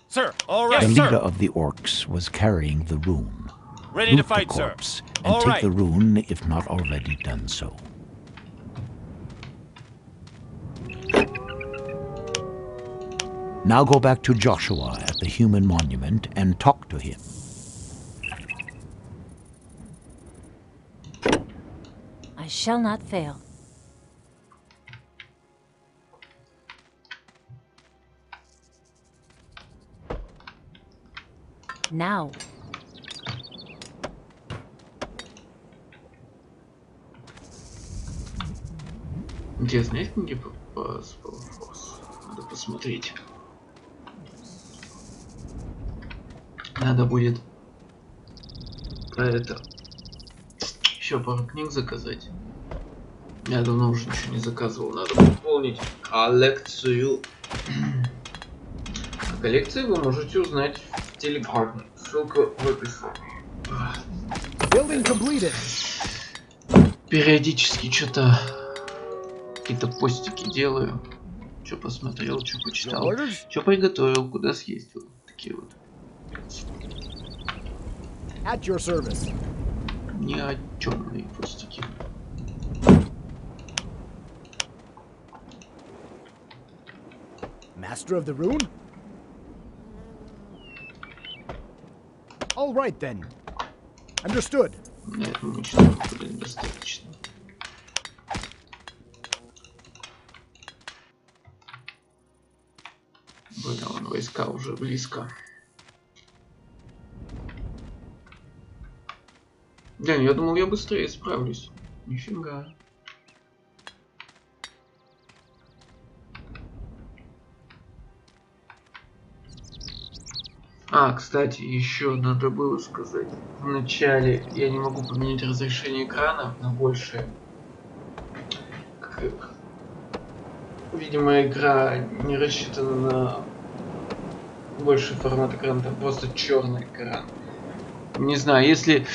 Sir, all right, The sir. leader of the orcs was carrying the rune. Ready to Loot the fight, sir. corpse and All take right. the rune if not already done so. Now go back to Joshua at the human monument and talk to him. I shall not fail. Now. Интересно, есть книги по SpellForce? Надо посмотреть. Надо будет про это еще пару книг заказать. Я давно уже ничего не заказывал. Надо пополнить коллекцию. А коллекцию вы можете узнать в Телеграме. Ссылка в описании. Периодически что-то какие-то постики делаю. Что посмотрел, что почитал, что приготовил, куда съездил. Такие вот. At your service. Ни о чем постики. Master of the rune? All right then. Understood. На этом мечтаю, блин, достаточно. Блин, вон войска уже близко. Да, я думал, я быстрее справлюсь. Нифига. А, кстати, еще надо было сказать. В начале я не могу поменять разрешение экрана на большее. Видимо, игра не рассчитана на больший формат экрана, там просто черный экран. Не знаю, если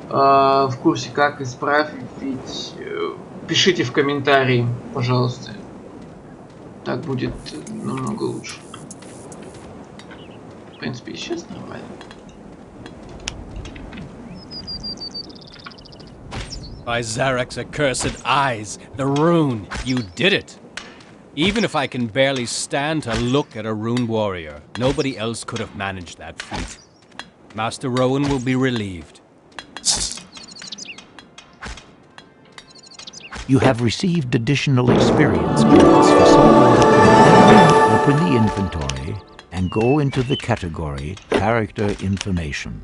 в курсе, как исправить, пишите в комментарии, пожалуйста. Так будет намного лучше. В принципе, сейчас нормально. By Zarek's accursed eyes, the rune, you did it! Even if I can barely stand to look at a rune warrior, nobody else could have managed that feat. Master Rowan will be relieved. You have received additional experience points for solving the problem. Open the inventory and go into the category Character Information.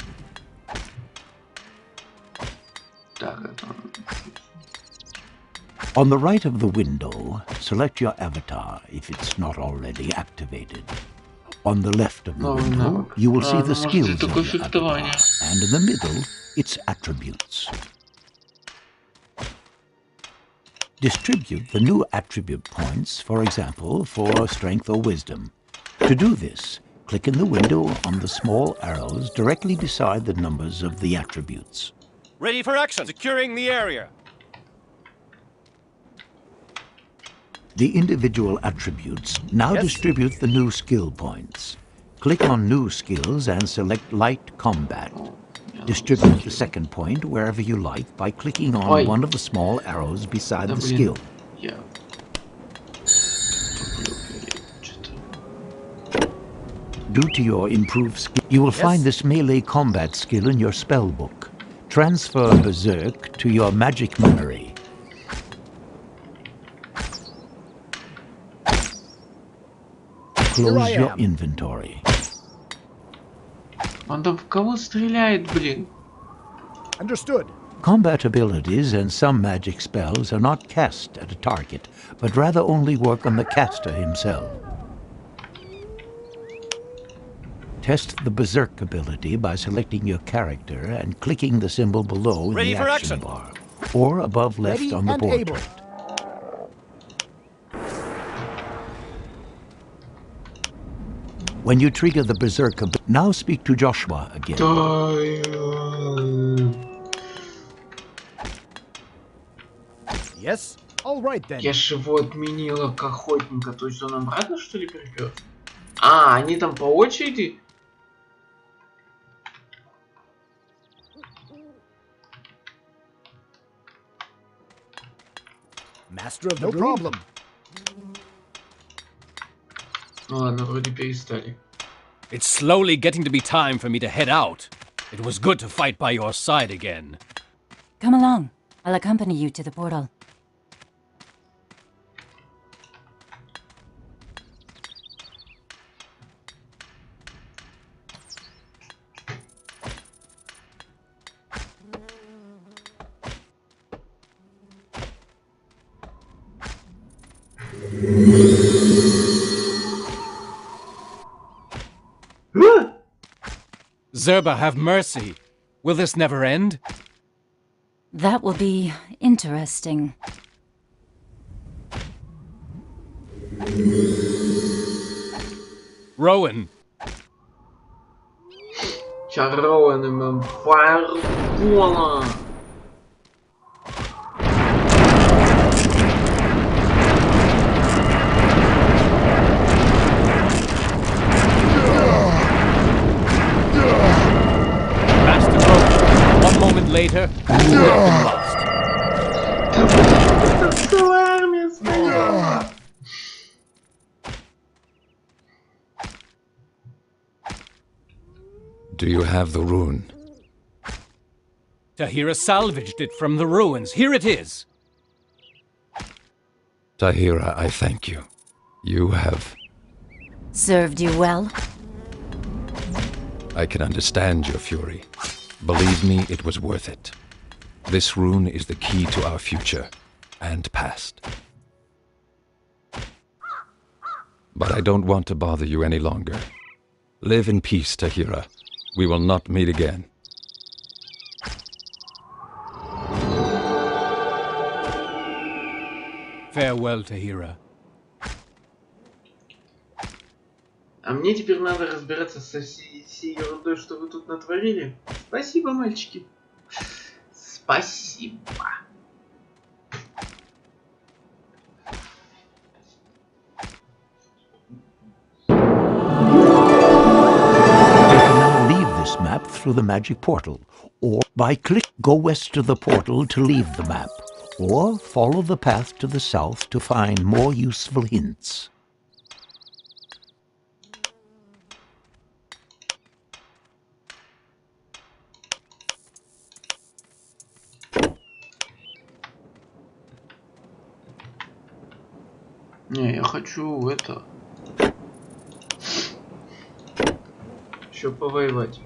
On the right of the window, select your avatar if it's not already activated. On the left of the window, you will see the skills of your avatar, and in the middle, its attributes. Distribute the new attribute points, for example, for strength or wisdom. To do this, click in the window on the small arrows directly beside the numbers of the attributes. Ready for action! Securing the area! The individual attributes now distribute the new skill points. Click on New Skills and select Light Combat. Distribute the second point wherever you like by clicking on one of the small arrows beside the skill. Due to your improved skill, you will find this melee combat skill in your spell book. Transfer Berserk to your magic memory. Close your inventory. Он там в кого стреляет, блин? Understood. Combat abilities and some magic spells are not cast at a target, but rather only work on the caster himself. Test the Berserk ability by selecting your character and clicking the symbol below in the action bar, or above left on the portrait. When you trigger the Berserk ability, now speak to Joshua again. Yes? All right then. Я же его отменила к охотника, то есть он обратно что ли припер? А, они там по очереди? Master of the problem. Ну ладно, вроде перестали. It's slowly getting to be time for me to head out. It was good to fight by your side again. Come along. I'll accompany you to the portal. Zerba, have mercy. Will this never end? That will be interesting. Rowan. Чарованным фаерболом. Master Rowan. One moment later, you have been lost. Do you have the rune? Tahira salvaged it from the ruins. Here it is. Tahira, I thank you. You have... Served you well? I can understand your fury. Believe me, it was worth it. This rune is the key to our future and past. But I don't want to bother you any longer. Live in peace, Tahira. We will not meet again. Farewell, Tahira. А мне теперь надо разбираться со всей ерундой, что вы тут натворили. Спасибо, мальчики. Спасибо. Map through the magic portal, or by click go west to the portal to leave the map, or follow the path to the south to find more useful hints. Не, я хочу это... еще повоевать.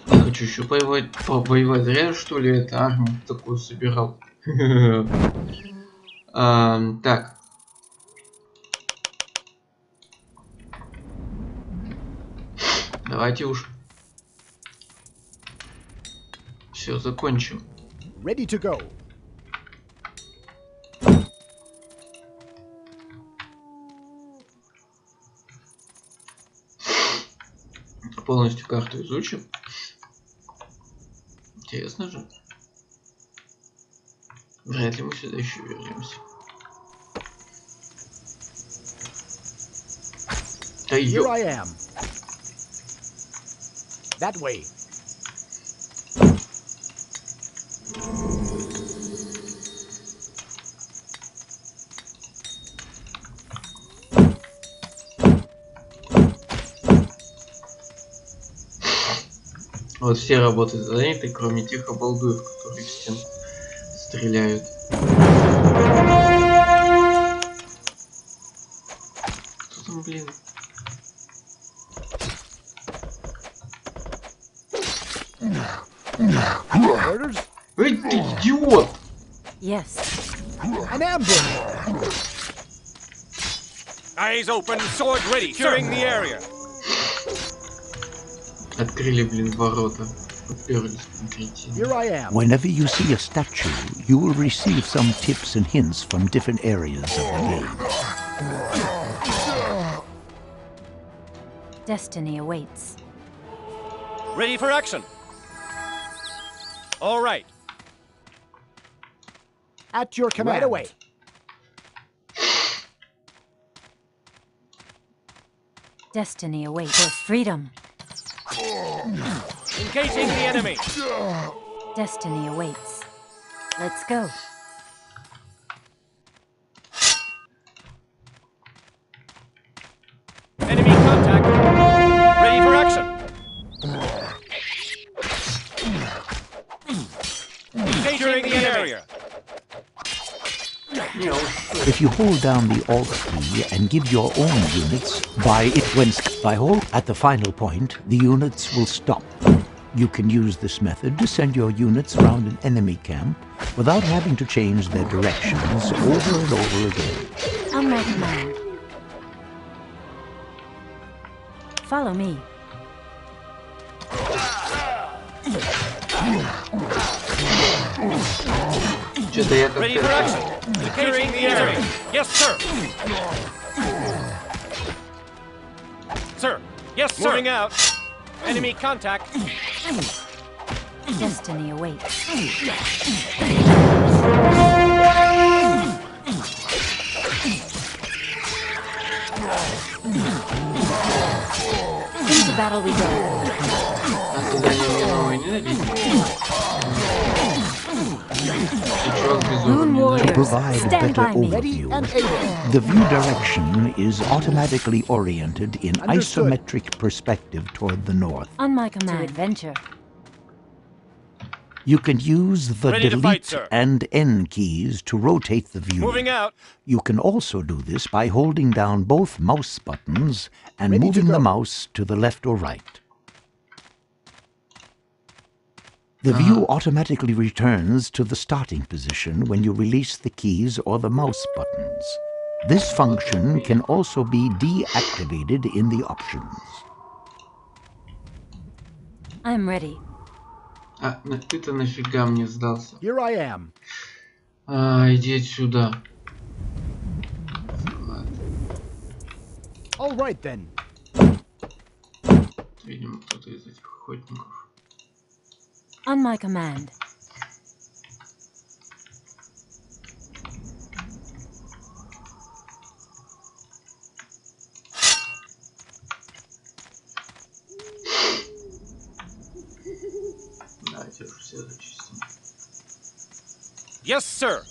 Я хочу еще повоевать. Зря, что ли, это армию такую собирал. Так. Давайте уж все закончим. Ready to go. Полностью карту изучим. Интересно же. Вряд ли мы сюда еще вернемся. Here I am. That way. Вот все работы заняты, кроме тех обалдуев, которые в стену стреляют. Кто там, блин? Эй, ты идиот! Yes. An ambush. Eyes open, sword ready, securing the area. Открыли, блин, ворота. Уперлись, кретины. Here I am. Whenever you see a statue, you will receive some tips and hints from different areas of the game. Destiny awaits. Ready for action. All right. At your command. Right away. Destiny awaits for freedom. Engaging the enemy. Destiny awaits. Let's go. Enemy contact. Ready for action. Engaging the area. If you hold down the Alt key and give your own units by hold at the final point, the units will stop. You can use this method to send your units around an enemy camp without having to change their directions over and over again. On my command. Follow me. Ready for action. Securing the area. Yes, sir. Sir. Yes, sir. Moving out. Enemy contact. Destiny awaits. Into battle we go. To provide a better overview, the view direction is automatically oriented in isometric perspective toward the north. On my command. To adventure. You can use the Ready Delete to fight, and N keys to rotate the view. Moving out. You can also do this by holding down both mouse buttons and moving the mouse to the left or right. The view automatically returns to the starting position when you release the keys or the mouse buttons. This function can also be deactivated in the options. I'm ready. А, ты-то нафига мне сдался? Here I am. Иди отсюда. All right then. Видимо, кто-то из этих охотников. On my command. Давайте уже все зачистим. Yes, sir.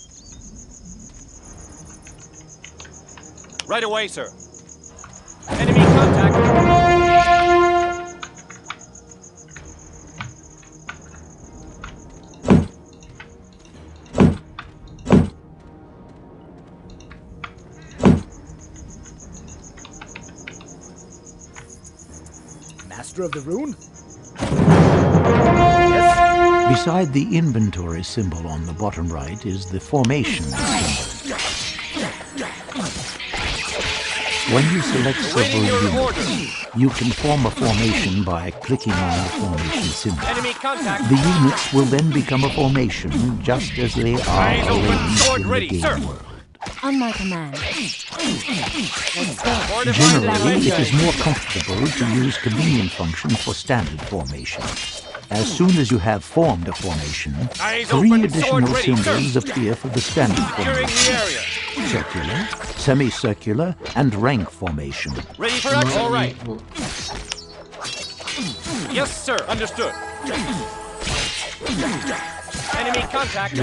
Right away, sir. Enemy contact. Master of the rune? Beside the inventory symbol on the bottom right is the formation symbol. When you select several units, you can form a formation by clicking on the formation symbol. Enemy contact. The units will then become a formation just as they are Eyes open, arranged sword in ready, the game sir. world. On my command. Let's go. Generally, it is more comfortable to use convenient function for standard formation. As soon as you have formed a formation, Eyes 3 open, additional sword ready, symbols sir. appear for the standard Securing formation: the area. circular, semicircular, and rank formation. Ready for action. All right. Yes, sir. Understood. Enemy contact.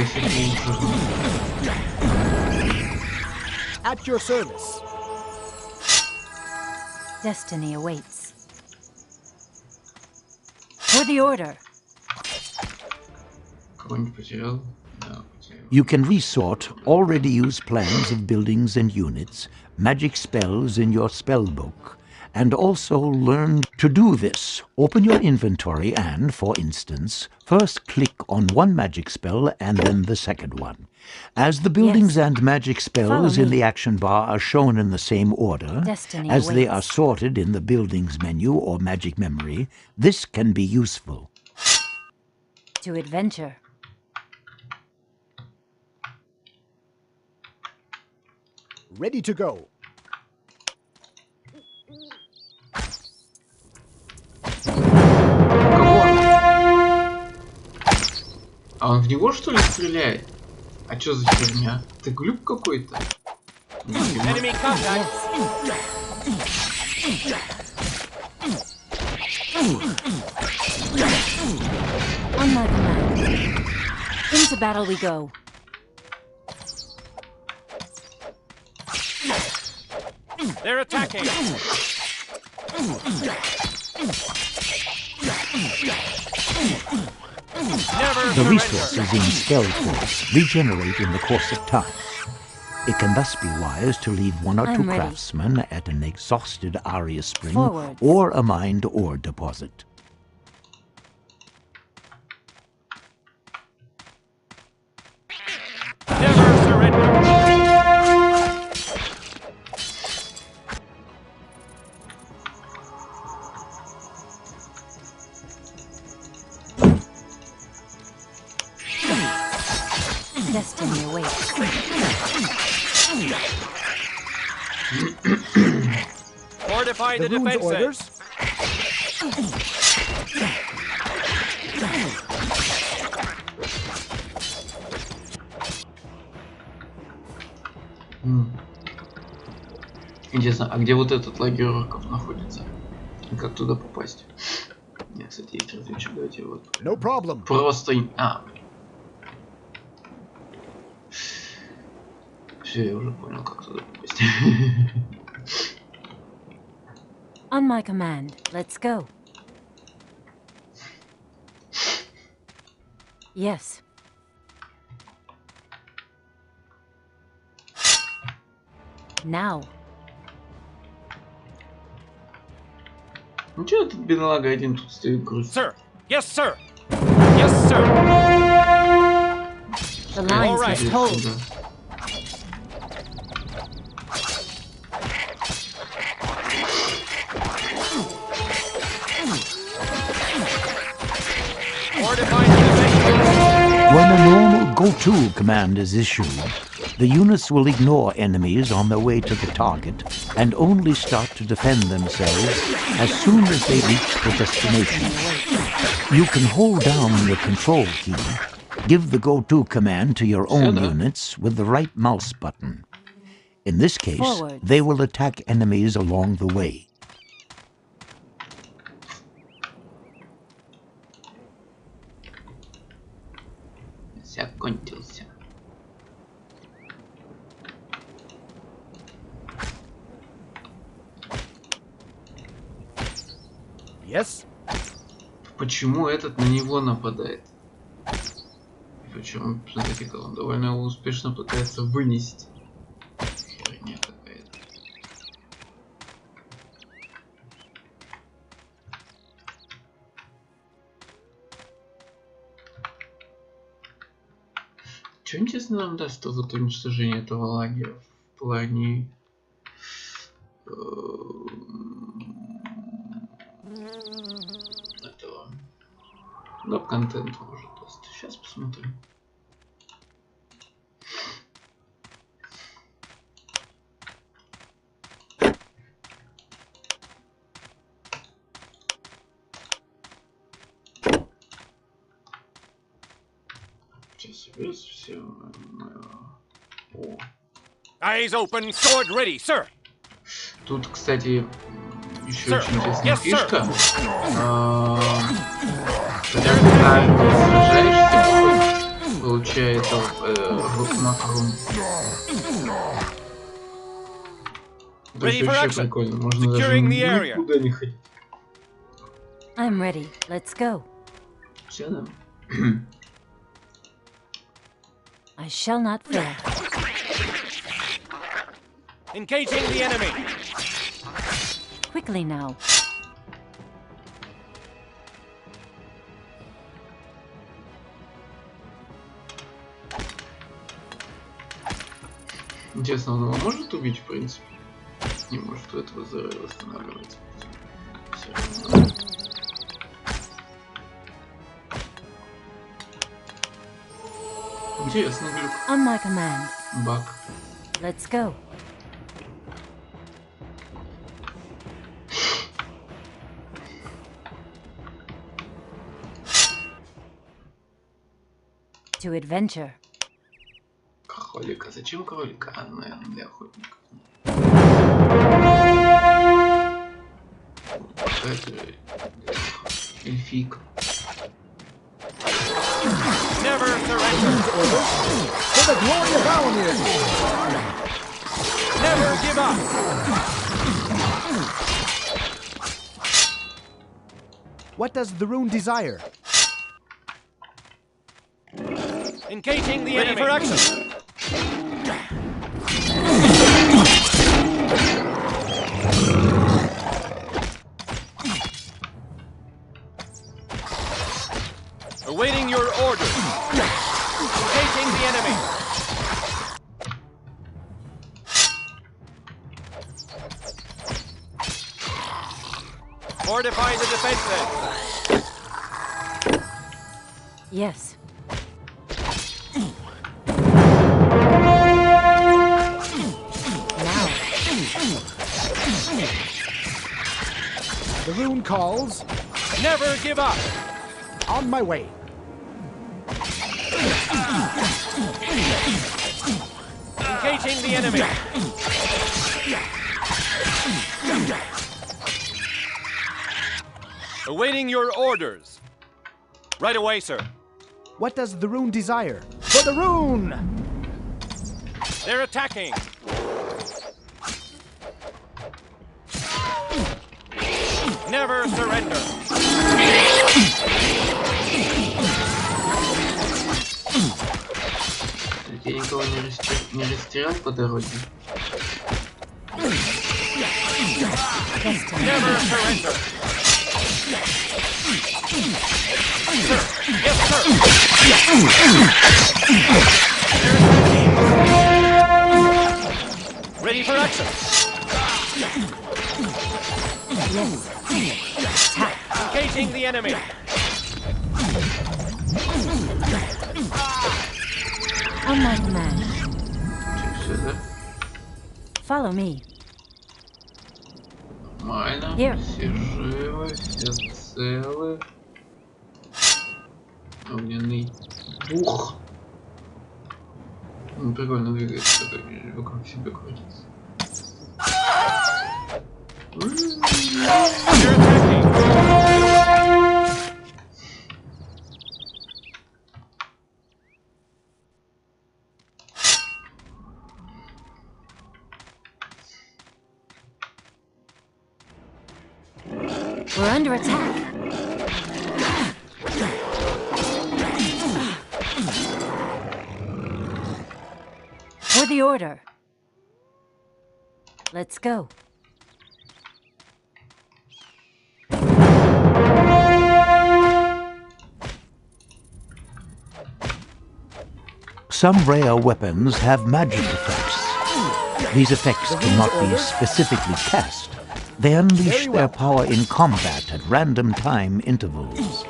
At your service. Destiny awaits. For the order. Кого-нибудь потерял? Да, потерял. You can resort already used plans of buildings and units, magic spells in your spell book, and also learn to do this. Open your inventory and, for instance, first click on one magic spell and then the second one. As the buildings and magic spells in the action bar are shown in the same order, Destiny as they are awaits. sorted in the buildings menu or magic memory, this can be useful. To adventure. Ready to go. А он в него что ли стреляет? А чё за херня? Это глюк какой-то? Enemy contact. On my command. Into battle we go. They're attacking. The resources in SpellForce regenerate in the course of time. It can thus be wise to leave 1 or 2 I'm ready. craftsmen at an exhausted Aria spring Forwards. or a mined ore deposit. destiny awaits. Fortify the rune's defenses. orders. Интересно, а где вот этот лагерь орков находится? И как туда попасть? Нет, кстати, есть разведчик, давайте вот. No problem. Просто... Все, я уже понял, как туда попасть. On my command, let's go. Yes. Now. Ну чё этот бедолага один тут стоит грустит? Sir. Yes, sir. Yes, sir. The lines right. must hold. Fortify the defenses. When a normal go-to command is issued, the units will ignore enemies on their way to the target and only start to defend themselves as soon as they reach the destination. You can hold down the control key, give the go-to command to your own units with the right mouse button. In this case, Forward. they will attack enemies along the way. Закончился. Yes. Почему этот на него нападает? Причем, смотрите, как он довольно успешно пытается вынести. Херня какая-то. Что интересно нам даст вот уничтожение этого лагеря в плане этого доп-контента может даст. Сейчас посмотрим. Себе все. О. Eyes open, sword ready, sir. Тут, кстати, еще Sir. очень интересная Yes, sir. фишка. Когда ты правильно сражаешься, получается макрон. То есть Ready for вообще action. прикольно. Можно даже Securing the area. никуда не ходить. I'm ready. Let's go. Все, да? I shall not fail. Engaging the enemy. Quickly now. Интересно, он его может убить, в принципе? Не может, у этого восстанавливается. Всё равно. Интересный глюк. On my command. Баг. Let's go. To adventure. Кролика. Зачем кролика? А, наверное, для охотников. Это эльфийка. Never surrender. For the glory of Alamir. Never give up. What does the rune desire? Engaging the enemy. Ready for action. Awaiting your orders. Engaging the enemy. Fortify the defenses. Yes. calls. Never give up. On my way. Engaging the enemy. Awaiting your orders. Right away, sir. What does the rune desire? For the rune! They're attacking. Never surrender. Я никого не растерял по дороге. Never surrender. Sir. Yes, sir. Ready for action. Engaging the enemy. On my command. Follow me. Нормально. Here. Все живы, все целы. Огненный бух. Прикольно двигается, такой вокруг себя крутится. We're under attack. For the order. Let's go. Some rare weapons have magic effects. These effects cannot be specifically cast. They unleash their power in combat at random time intervals.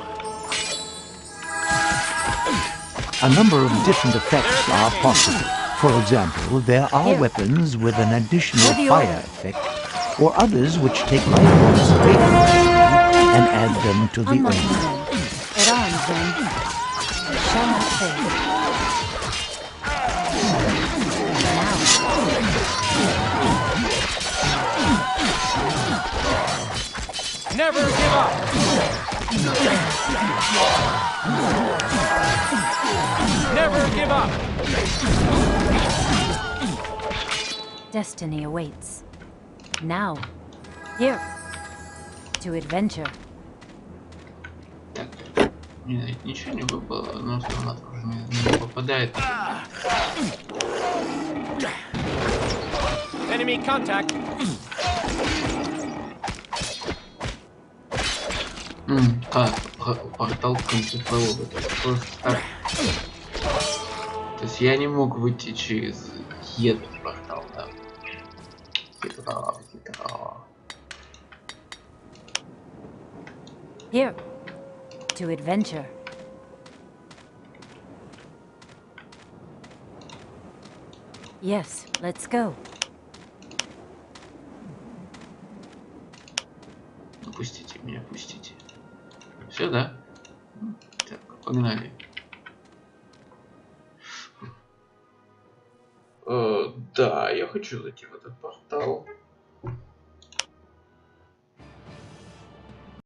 A number of different effects are possible. For example, there are weapons with an additional fire effect, or others which take life points away from the enemy and add them to the order. At arms, then. Shall not fail. Never give up. Never give up. Destiny awaits. Now. Here. To adventure. Так, мне ничего не выпало, но автомат уже не попадает. Enemy contact. Портал в конце пролога. Просто так. То есть я не мог выйти через этот портал, да. Хитро. Here. To adventure. Yes, let's go. Пустите меня, пустите. Все, да? Так, погнали. Да, я хочу зайти в этот портал.